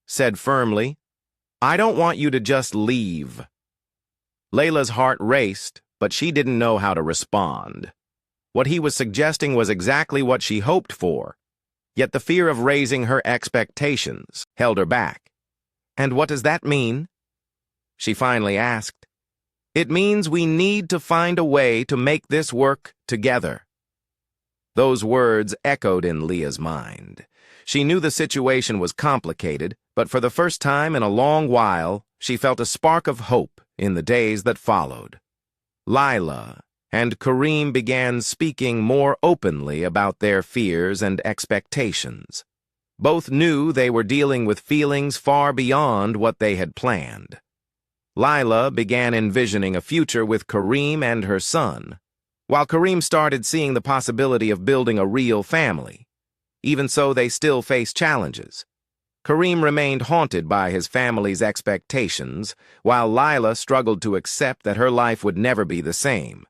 said firmly. "I don't want you to just leave." Layla's heart raced, but she didn't know how to respond. What he was suggesting was exactly what she hoped for, yet the fear of raising her expectations held her back. "And what does that mean?" she finally asked. "It means we need to find a way to make this work together." Those words echoed in Leah's mind. She knew the situation was complicated, but for the first time in a long while, she felt a spark of hope in the days that followed. Lila and Kareem began speaking more openly about their fears and expectations. Both knew they were dealing with feelings far beyond what they had planned. Lila began envisioning a future with Kareem and her son, while Kareem started seeing the possibility of building a real family. Even so, they still faced challenges. Kareem remained haunted by his family's expectations, while Lila struggled to accept that her life would never be the same.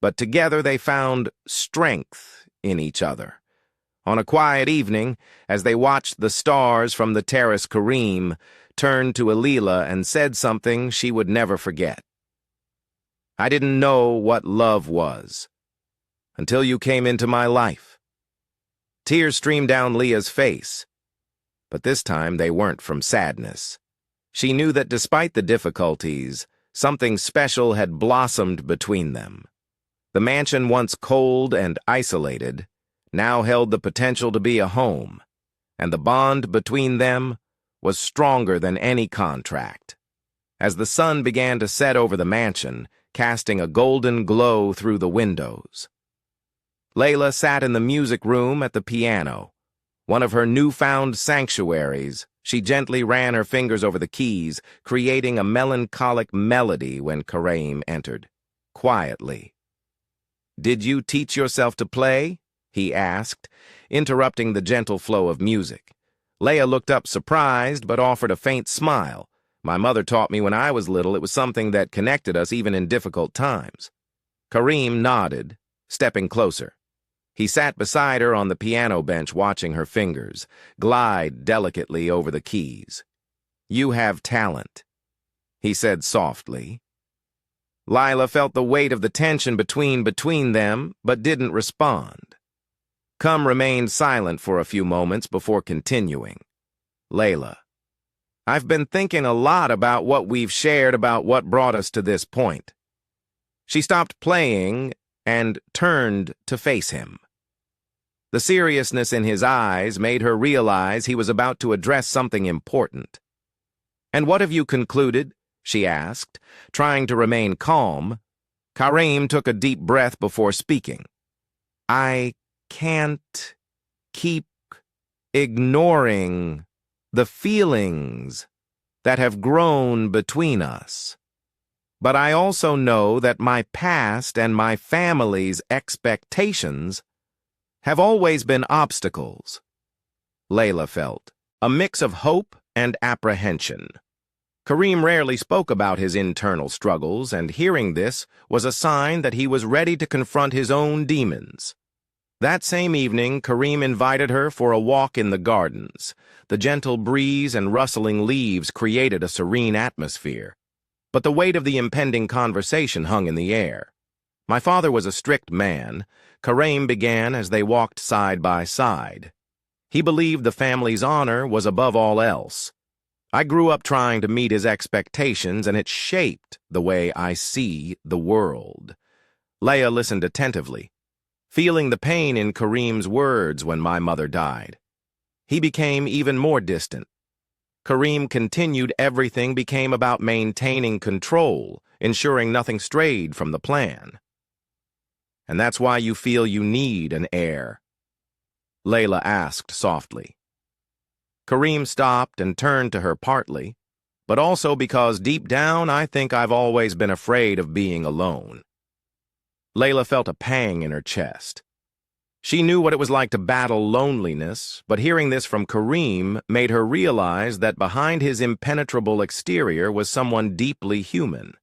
But together they found strength in each other. On a quiet evening, as they watched the stars from the terrace, Kareem turned to Lila and said something she would never forget. "I didn't know what love was until you came into my life." Tears streamed down Leah's face, but this time they weren't from sadness. She knew that despite the difficulties, something special had blossomed between them. The mansion, once cold and isolated, now held the potential to be a home, and the bond between them was stronger than any contract. As the sun began to set over the mansion, casting a golden glow through the windows, Layla sat in the music room at the piano. One of her newfound sanctuaries, she gently ran her fingers over the keys, creating a melancholic melody when Kareem entered, quietly. "Did you teach yourself to play?" he asked, interrupting the gentle flow of music. Leah looked up surprised, but offered a faint smile. "My mother taught me when I was little. It was something that connected us even in difficult times." Kareem nodded, stepping closer. He sat beside her on the piano bench, watching her fingers glide delicately over the keys. "You have talent," he said softly. Lila felt the weight of the tension between them, but didn't respond. Cum remained silent for a few moments before continuing. "Layla, I've been thinking a lot about what we've shared, about what brought us to this point." She stopped playing and turned to face him. The seriousness in his eyes made her realize he was about to address something important. "And what have you concluded?" she asked, trying to remain calm. Kareem took a deep breath before speaking. "I can't keep ignoring the feelings that have grown between us. But I also know that my past and my family's expectations have always been obstacles." Layla felt a mix of hope and apprehension. Kareem rarely spoke about his internal struggles, and hearing this was a sign that he was ready to confront his own demons. That same evening, Kareem invited her for a walk in the gardens. The gentle breeze and rustling leaves created a serene atmosphere. but the weight of the impending conversation hung in the air. My father was a strict man. Kareem began as they walked side by side. He believed the family's honor was above all else. I grew up trying to meet his expectations, and it shaped the way I see the world. Leia listened attentively, feeling the pain in Kareem's words when my mother died. He became even more distant. Kareem continued everything became about maintaining control, ensuring nothing strayed from the plan. And that's why you feel you need an heir? Layla asked softly. Kareem stopped and turned to her partly, but also because deep down I think I've always been afraid of being alone. Layla felt a pang in her chest. She knew what it was like to battle loneliness, but hearing this from Kareem made her realize that behind his impenetrable exterior was someone deeply human.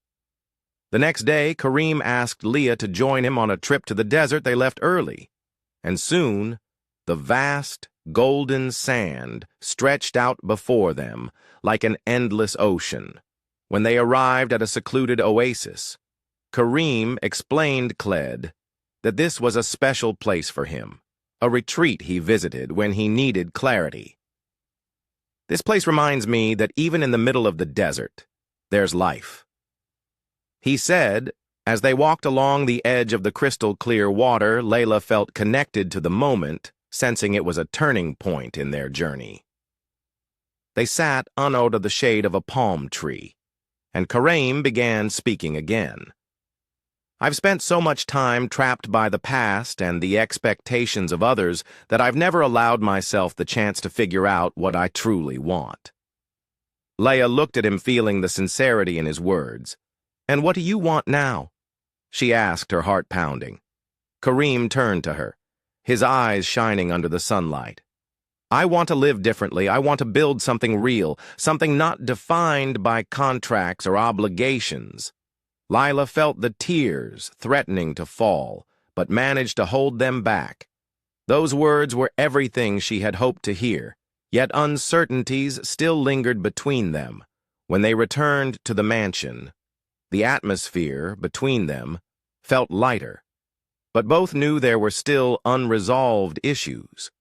The next day, Kareem asked Leah to join him on a trip to the desert. They left early, and soon the vast, golden sand stretched out before them like an endless ocean. When they arrived at a secluded oasis, Kareem explained Cled that this was a special place for him, a retreat he visited when he needed clarity. This place reminds me that even in the middle of the desert, there's life. He said, as they walked along the edge of the crystal-clear water, Layla felt connected to the moment, sensing it was a turning point in their journey. They sat under the shade of a palm tree, and Kareem began speaking again. I've spent so much time trapped by the past and the expectations of others that I've never allowed myself the chance to figure out what I truly want. Leia looked at him, feeling the sincerity in his words. "And what do you want now?" she asked, her heart pounding. Kareem turned to her, his eyes shining under the sunlight. "I want to live differently. I want to build something real, something not defined by contracts or obligations." Lila felt the tears threatening to fall, but managed to hold them back. Those words were everything she had hoped to hear, yet uncertainties still lingered between them. When they returned to the mansion, the atmosphere between them felt lighter, but both knew there were still unresolved issues.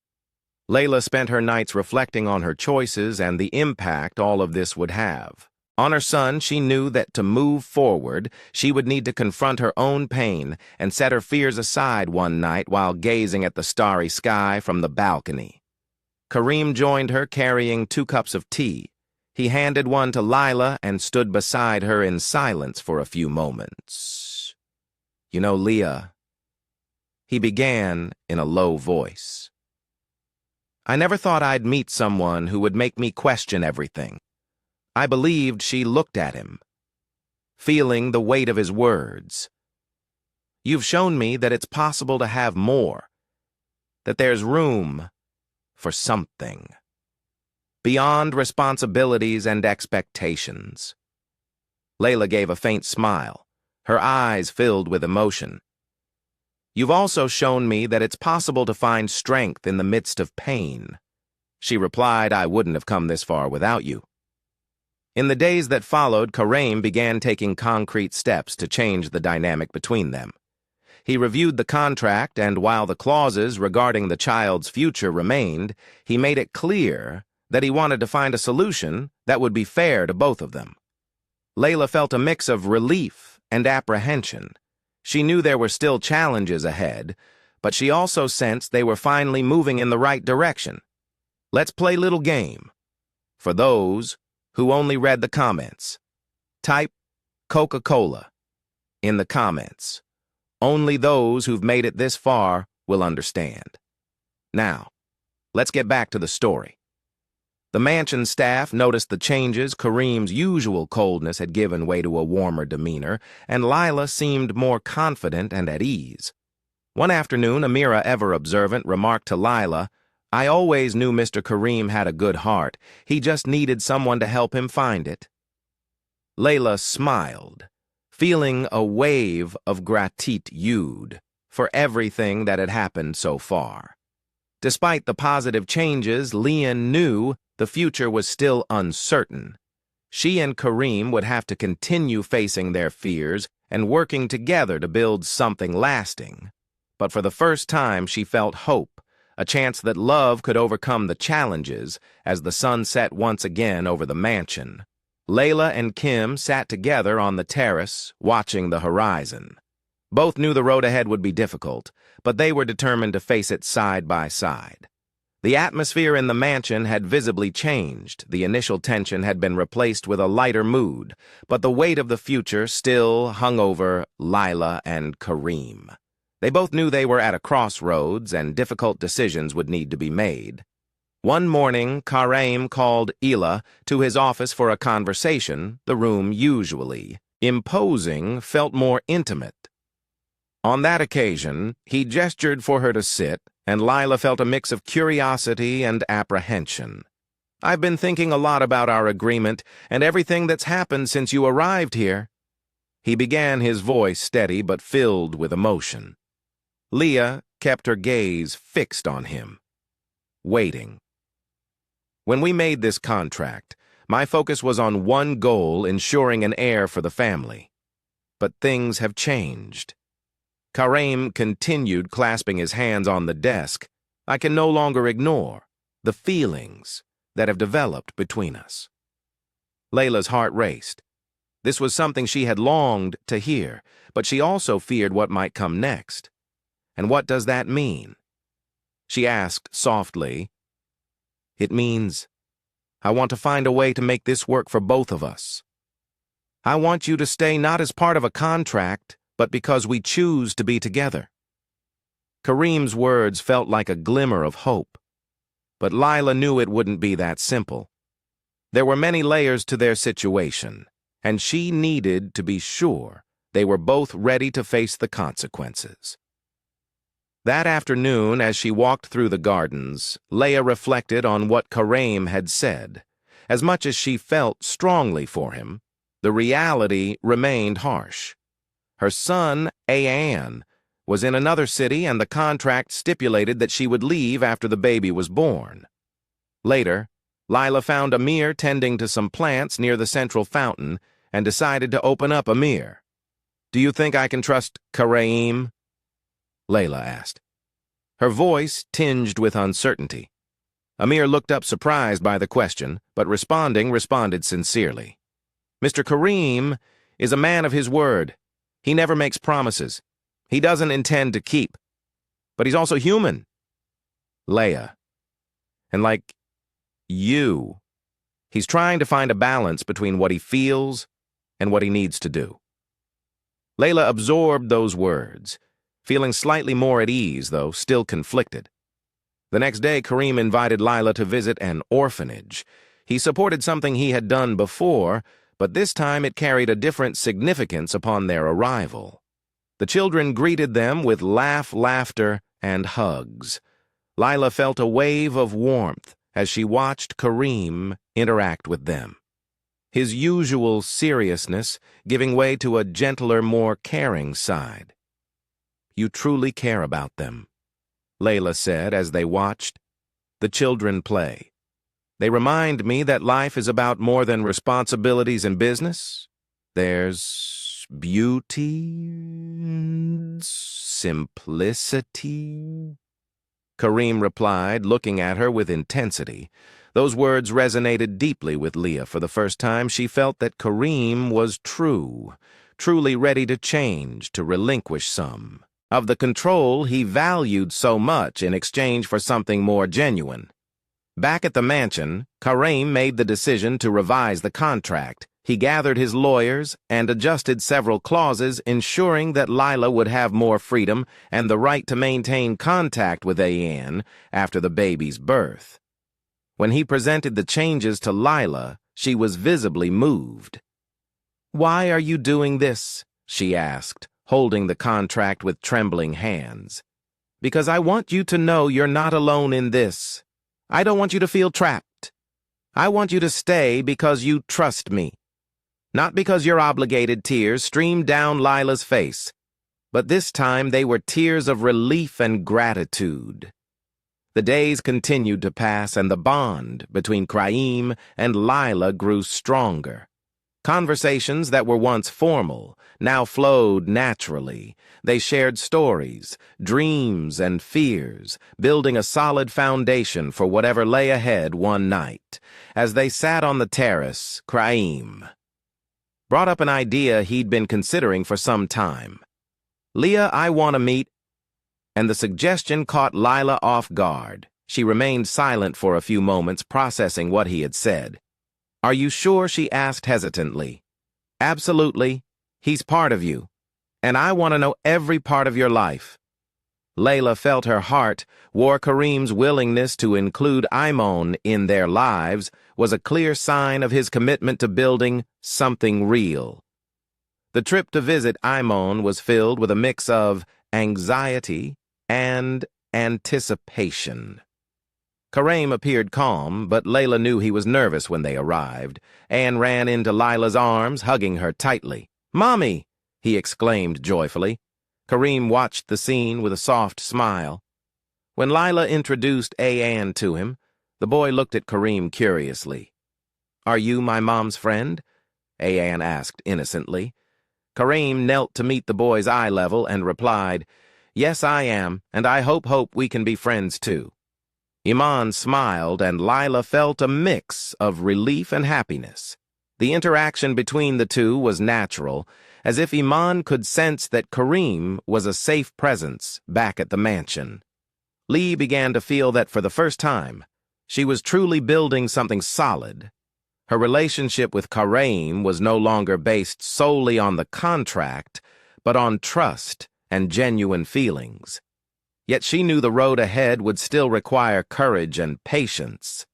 Layla spent her nights reflecting on her choices and the impact all of this would have. On her son, she knew that to move forward, she would need to confront her own pain and set her fears aside one night while gazing at the starry sky from the balcony. Kareem joined her carrying 2 cups of tea. He handed one to Lila and stood beside her in silence for a few moments. "You know, Leah," he began in a low voice, "I never thought I'd meet someone who would make me question everything." I believed. She looked at him, feeling the weight of his words. "You've shown me that it's possible to have more, that there's room for something beyond responsibilities and expectations." Layla gave a faint smile, her eyes filled with emotion. "You've also shown me that it's possible to find strength in the midst of pain." She replied, "I wouldn't have come this far without you." In the days that followed, Kareem began taking concrete steps to change the dynamic between them. He reviewed the contract, and while the clauses regarding the child's future remained, he made it clear that he wanted to find a solution that would be fair to both of them. Layla felt a mix of relief and apprehension. She knew there were still challenges ahead, but she also sensed they were finally moving in the right direction. Let's play a little game. For those who only read the comments, type Coca-Cola in the comments. Only those who've made it this far will understand. Now, let's get back to the story. The mansion staff noticed the changes. Kareem's usual coldness had given way to a warmer demeanor, and Lila seemed more confident and at ease. One afternoon, Amira, ever observant, remarked to Lila, "I always knew Mr. Kareem had a good heart. He just needed someone to help him find it." Layla smiled, feeling a wave of gratitude for everything that had happened so far. Despite the positive changes, Leon knew the future was still uncertain. She and Kareem would have to continue facing their fears and working together to build something lasting. But for the first time, she felt hope, a chance that love could overcome the challenges as the sun set once again over the mansion. Layla and Kim sat together on the terrace, watching the horizon. Both knew the road ahead would be difficult, but they were determined to face it side by side. The atmosphere in the mansion had visibly changed. The initial tension had been replaced with a lighter mood, but the weight of the future still hung over Lila and Kareem. They both knew they were at a crossroads and difficult decisions would need to be made. One morning, Kareem called Lila to his office for a conversation. The room, usually imposing, felt more intimate. On that occasion, he gestured for her to sit, and Lila felt a mix of curiosity and apprehension. "I've been thinking a lot about our agreement and everything that's happened since you arrived here." He began, his voice steady but filled with emotion. Leah kept her gaze fixed on him, waiting. "When we made this contract, my focus was on one goal, ensuring an heir for the family. But things have changed." Kareem continued, clasping his hands on the desk. "I can no longer ignore the feelings that have developed between us." Layla's heart raced. This was something she had longed to hear, but she also feared what might come next. "And what does that mean?" she asked softly. "It means I want to find a way to make this work for both of us. I want you to stay not as part of a contract, but because we choose to be together." Kareem's words felt like a glimmer of hope, but Lila knew it wouldn't be that simple. There were many layers to their situation, and she needed to be sure they were both ready to face the consequences. That afternoon, as she walked through the gardens, Leah reflected on what Kareem had said. As much as she felt strongly for him, the reality remained harsh. Her son, Ayan, was in another city, and the contract stipulated that she would leave after the baby was born. Later, Lila found Amir tending to some plants near the central fountain and decided to open up Amir. "Do you think I can trust Kareem?" Layla asked, her voice tinged with uncertainty. Amir looked up surprised by the question, but responded sincerely. "Mr. Kareem is a man of his word. He never makes promises. He doesn't intend to keep. But he's also human, Leah. And like you, he's trying to find a balance between what he feels and what he needs to do." Layla absorbed those words, feeling slightly more at ease, though still conflicted. The next day, Kareem invited Lila to visit an orphanage. He supported something he had done before, but this time it carried a different significance upon their arrival. The children greeted them with laughter, and hugs. Lila felt a wave of warmth as she watched Kareem interact with them, his usual seriousness giving way to a gentler, more caring side. "You truly care about them," Layla said as they watched the children play. "They remind me that life is about more than responsibilities and business. There's beauty, simplicity." Kareem replied, looking at her with intensity. Those words resonated deeply with Leah. For the first time, she felt that Kareem was truly ready to change, to relinquish some of the control he valued so much in exchange for something more genuine. Back at the mansion, Kareem made the decision to revise the contract. He gathered his lawyers and adjusted several clauses, ensuring that Lila would have more freedom and the right to maintain contact with Ayan after the baby's birth. When he presented the changes to Lila, she was visibly moved. "Why are you doing this?" she asked, holding the contract with trembling hands. "Because I want you to know you're not alone in this. I don't want you to feel trapped. I want you to stay because you trust me. Not because you're obligated." Tears streamed down Lila's face, but this time they were tears of relief and gratitude. The days continued to pass, and the bond between Kraim and Lila grew stronger. Conversations that were once formal now flowed naturally. They shared stories, dreams, and fears, building a solid foundation for whatever lay ahead one night. As they sat on the terrace, Kraim brought up an idea he'd been considering for some time. "Leah, I want to meet," and the suggestion caught Lila off guard. She remained silent for a few moments, processing what he had said. "Are you sure?" she asked hesitantly. "Absolutely. He's part of you, and I want to know every part of your life." Layla felt her heart. War Kareem's willingness to include Imon in their lives was a clear sign of his commitment to building something real. The trip to visit Imon was filled with a mix of anxiety and anticipation. Kareem appeared calm, but Layla knew he was nervous when they arrived. Anne ran into Lila's arms, hugging her tightly. "Mommy!" he exclaimed joyfully. Kareem watched the scene with a soft smile. When Lila introduced Anne to him, the boy looked at Kareem curiously. "Are you my mom's friend?" Anne asked innocently. Kareem knelt to meet the boy's eye level and replied, "Yes, I am, and I hope we can be friends too." Iman smiled, and Lila felt a mix of relief and happiness. The interaction between the two was natural, as if Iman could sense that Kareem was a safe presence back at the mansion. Lee began to feel that for the first time, she was truly building something solid. Her relationship with Kareem was no longer based solely on the contract, but on trust and genuine feelings. Yet she knew the road ahead would still require courage and patience.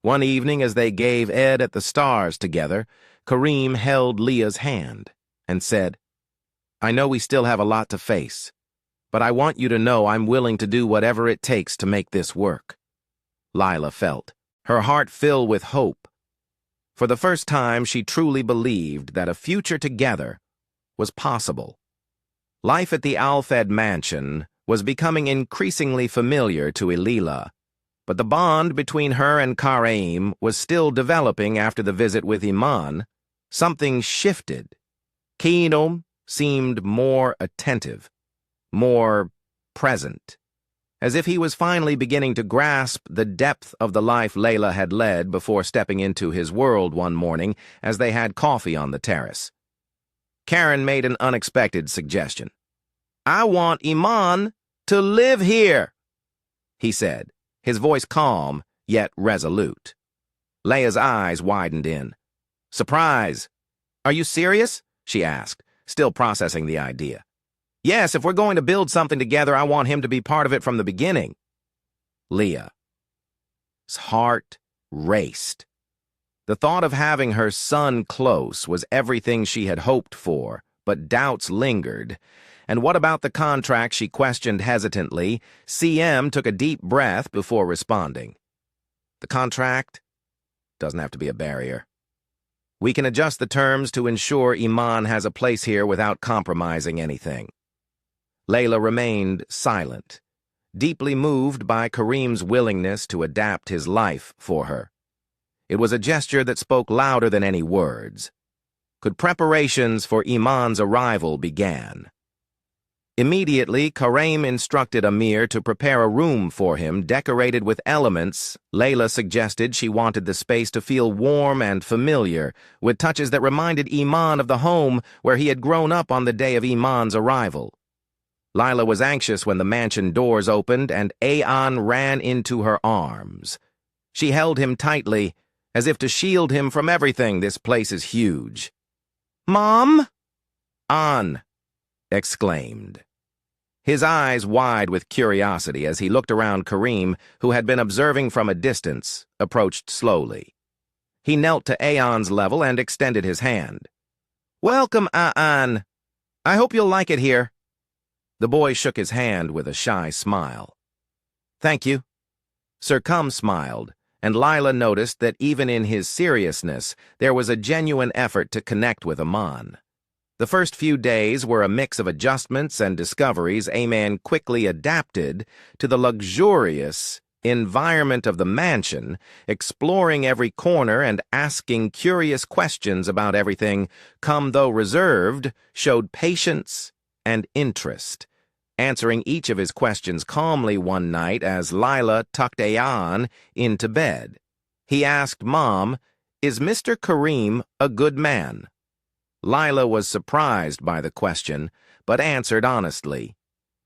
One evening, as they gave Ed at the stars together, Kareem held Leah's hand and said, "I know we still have a lot to face, but I want you to know I'm willing to do whatever it takes to make this work." Lila felt, her heart filled with hope. For the first time, she truly believed that a future together was possible. Life at the Alfed mansion was becoming increasingly familiar to Lila, but the bond between her and Kareem was still developing after the visit with Iman. Something shifted. Keenum seemed more attentive, more present, as if he was finally beginning to grasp the depth of the life Layla had led before stepping into his world one morning as they had coffee on the terrace. Karen made an unexpected suggestion. "I want Iman to live here," he said, his voice calm yet resolute. Leia's eyes widened in. "Surprise! Are you serious?" she asked, still processing the idea. "Yes, if we're going to build something together, I want him to be part of it from the beginning." Leah's heart raced. The thought of having her son close was everything she had hoped for, but doubts lingered. And what about the contract, she questioned hesitantly. CM took a deep breath before responding. "The contract doesn't have to be a barrier. We can adjust the terms to ensure Iman has a place here without compromising anything." Layla remained silent, deeply moved by Kareem's willingness to adapt his life for her. It was a gesture that spoke louder than any words. Could preparations for Iman's arrival began. Immediately, Kareem instructed Amir to prepare a room for him decorated with elements. Layla suggested she wanted the space to feel warm and familiar, with touches that reminded Iman of the home where he had grown up on the day of Iman's arrival. Lila was anxious when the mansion doors opened and Ayan ran into her arms. She held him tightly, as if to shield him from everything. "This place is huge." "Mom?" An exclaimed, his eyes wide with curiosity as he looked around. Kareem, who had been observing from a distance, approached slowly. He knelt to Ayan's level and extended his hand. "Welcome, Ayan. I hope you'll like it here." The boy shook his hand with a shy smile. "Thank you." Sir Cum smiled, and Lila noticed that even in his seriousness, there was a genuine effort to connect with Aman. The first few days were a mix of adjustments and discoveries. Aman quickly adapted to the luxurious environment of the mansion, exploring every corner and asking curious questions about everything, though reserved, showed patience and interest, answering each of his questions calmly one night as Lila tucked Ayan into bed. He asked Mom, "Is Mr. Kareem a good man?" Lila was surprised by the question, but answered honestly,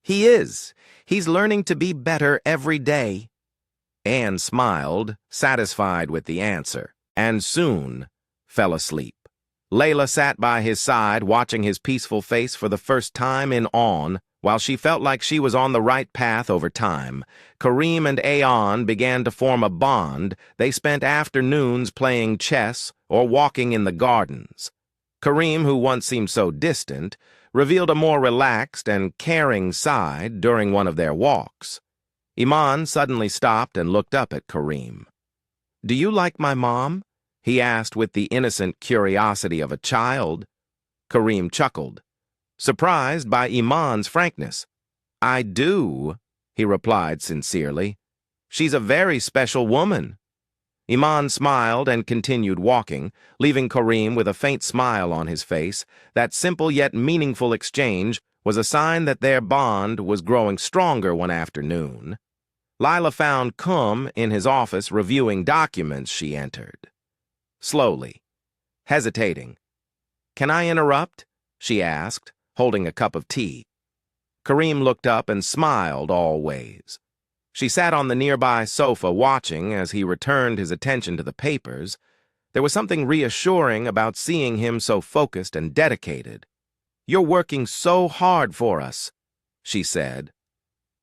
"He is. He's learning to be better every day." Anne smiled, satisfied with the answer, and soon fell asleep. Layla sat by his side, watching his peaceful face for the first time in awe. While she felt like she was on the right path over time, Kareem and Ayan began to form a bond. They spent afternoons playing chess or walking in the gardens. Kareem, who once seemed so distant, revealed a more relaxed and caring side during one of their walks. Iman suddenly stopped and looked up at Kareem. "Do you like my mom?" he asked with the innocent curiosity of a child. Kareem chuckled, surprised by Iman's frankness. "I do," he replied sincerely. "She's a very special woman." Iman smiled and continued walking, leaving Kareem with a faint smile on his face. That simple yet meaningful exchange was a sign that their bond was growing stronger one afternoon. Lila found Kum in his office reviewing documents she entered. Slowly, hesitating. "Can I interrupt?" she asked, holding a cup of tea. Kareem looked up and smiled all ways. She sat on the nearby sofa watching as he returned his attention to the papers. There was something reassuring about seeing him so focused and dedicated. "You're working so hard for us," she said,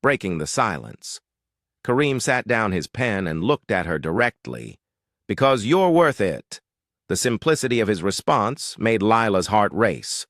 breaking the silence. Kareem sat down his pen and looked at her directly. "Because you're worth it." The simplicity of his response made Lila's heart race.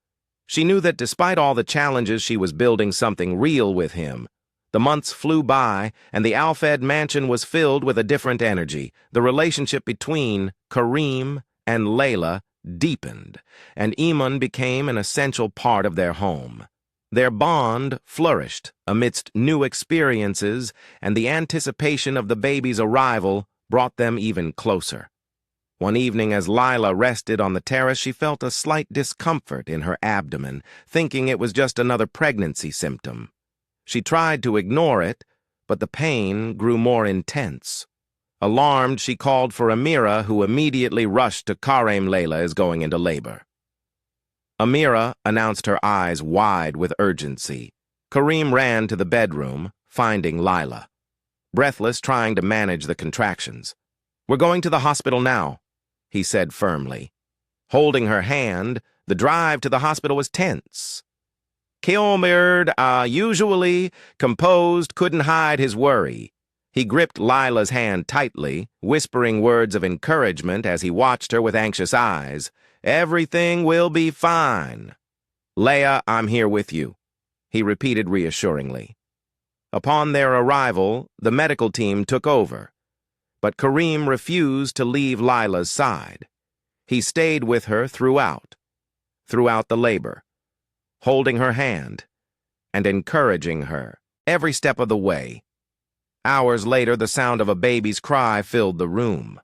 She knew that despite all the challenges, she was building something real with him. The months flew by, and the Alfed mansion was filled with a different energy. The relationship between Kareem and Layla deepened, and Iman became an essential part of their home. Their bond flourished amidst new experiences, and the anticipation of the baby's arrival brought them even closer. One evening, as Lila rested on the terrace, she felt a slight discomfort in her abdomen, thinking it was just another pregnancy symptom. She tried to ignore it, but the pain grew more intense. Alarmed, she called for Amira, who immediately rushed to Kareem. "Layla is going into labor." Amira announced, her eyes wide with urgency. Kareem ran to the bedroom, finding Lila, breathless, trying to manage the contractions. "We're going to the hospital now," he said firmly. Holding her hand, the drive to the hospital was tense. Kilmird, usually composed, couldn't hide his worry. He gripped Lila's hand tightly, whispering words of encouragement as he watched her with anxious eyes. "Everything will be fine." "Leah, I'm here with you," he repeated reassuringly. Upon their arrival, the medical team took over, but Kareem refused to leave Lila's side. He stayed with her throughout the labor, holding her hand and encouraging her every step of the way. Hours later, the sound of a baby's cry filled the room.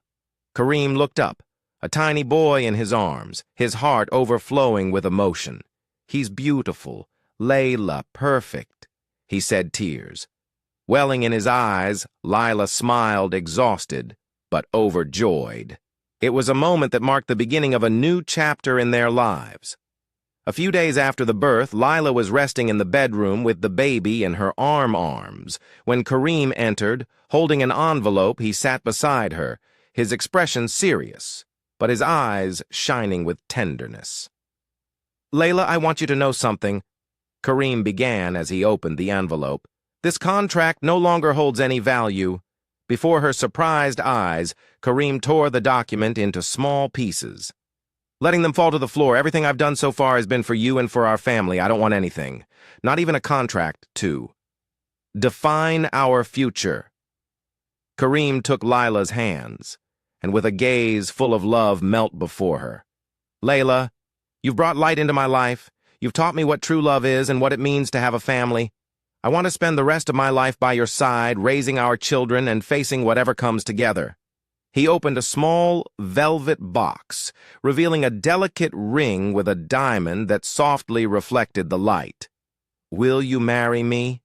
Kareem looked up, a tiny boy in his arms, his heart overflowing with emotion. "He's beautiful, Layla, perfect," he said, tears welling in his eyes. Lila smiled, exhausted but overjoyed. It was a moment that marked the beginning of a new chapter in their lives. A few days after the birth, Lila was resting in the bedroom with the baby in her arms. When Kareem entered, holding an envelope, he sat beside her, his expression serious, but his eyes shining with tenderness. "Layla, I want you to know something," Kareem began as he opened the envelope. "This contract no longer holds any value." Before her surprised eyes, Kareem tore the document into small pieces, letting them fall to the floor. "Everything I've done so far has been for you and for our family. I don't want anything, not even a contract, to define our future." Kareem took Lila's hands, and with a gaze full of love knelt before her. "Layla, you've brought light into my life. You've taught me what true love is and what it means to have a family. I want to spend the rest of my life by your side, raising our children and facing whatever comes together. He opened a small velvet box, revealing a delicate ring with a diamond that softly reflected the light. Will you marry me?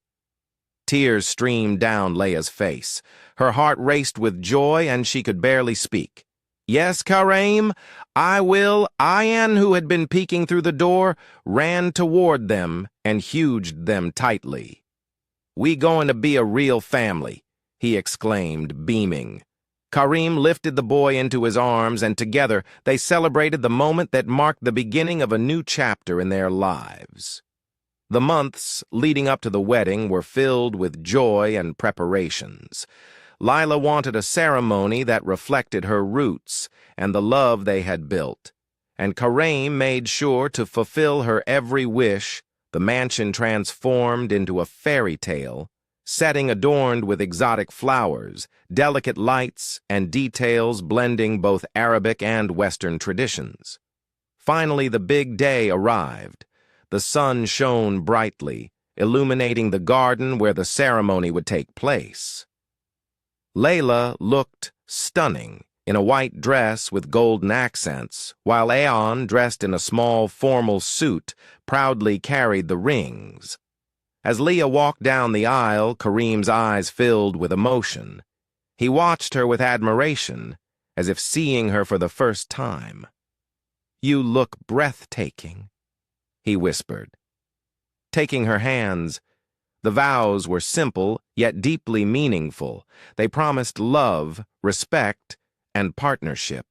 Tears streamed down Leia's face. Her heart raced with joy and she could barely speak. Yes, Kareem, I will. Ayan, who had been peeking through the door, ran toward them and huged them tightly. We going to be a real family, he exclaimed, beaming. Kareem lifted the boy into his arms, and together they celebrated the moment that marked the beginning of a new chapter in their lives. The months leading up to the wedding were filled with joy and preparations. Lila wanted a ceremony that reflected her roots and the love they had built, and Kareem made sure to fulfill her every wish, the mansion transformed into a fairy tale, setting adorned with exotic flowers, delicate lights, and details blending both Arabic and Western traditions. Finally, the big day arrived. The sun shone brightly, illuminating the garden where the ceremony would take place. Lila looked stunning in a white dress with golden accents, while Ayan, dressed in a small formal suit, proudly carried the rings. As Leah walked down the aisle, Kareem's eyes filled with emotion. He watched her with admiration, as if seeing her for the first time. "You look breathtaking," he whispered. Taking her hands, the vows were simple yet deeply meaningful. They promised love, respect, and partnership,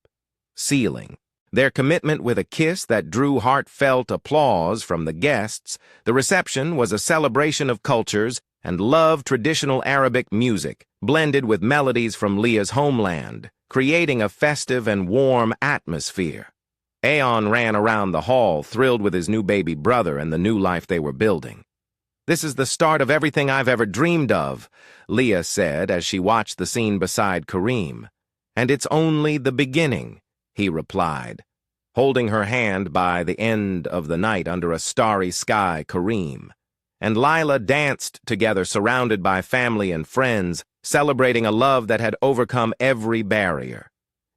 sealing their commitment with a kiss that drew heartfelt applause from the guests. The reception was a celebration of cultures and loved traditional Arabic music, blended with melodies from Leah's homeland, creating a festive and warm atmosphere. Ayan ran around the hall, thrilled with his new baby brother and the new life they were building. "This is the start of everything I've ever dreamed of," Leah said as she watched the scene beside Kareem. "And it's only the beginning," he replied, holding her hand by the end of the night under a starry sky. Kareem and Lila danced together, surrounded by family and friends, celebrating a love that had overcome every barrier.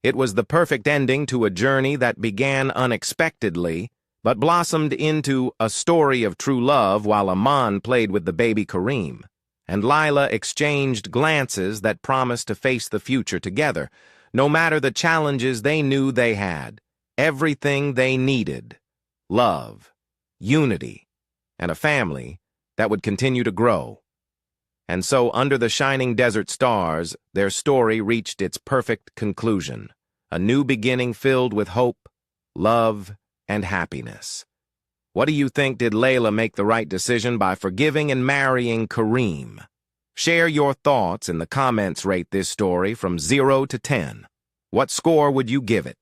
It was the perfect ending to a journey that began unexpectedly, but blossomed into a story of true love while Aman played with the baby Kareem, and Lila exchanged glances that promised to face the future together. No matter the challenges, they knew they had everything they needed: love, unity, and a family that would continue to grow. And so, under the shining desert stars, their story reached its perfect conclusion, a new beginning filled with hope, love, and happiness. What do you think? Did Lila make the right decision by forgiving and marrying Kareem? Share your thoughts in the comments. Rate this story from 0 to 10. What score would you give it?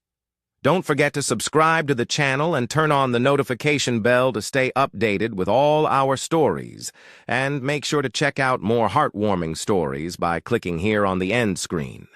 Don't forget to subscribe to the channel and turn on the notification bell to stay updated with all our stories. And make sure to check out more heartwarming stories by clicking here on the end screen.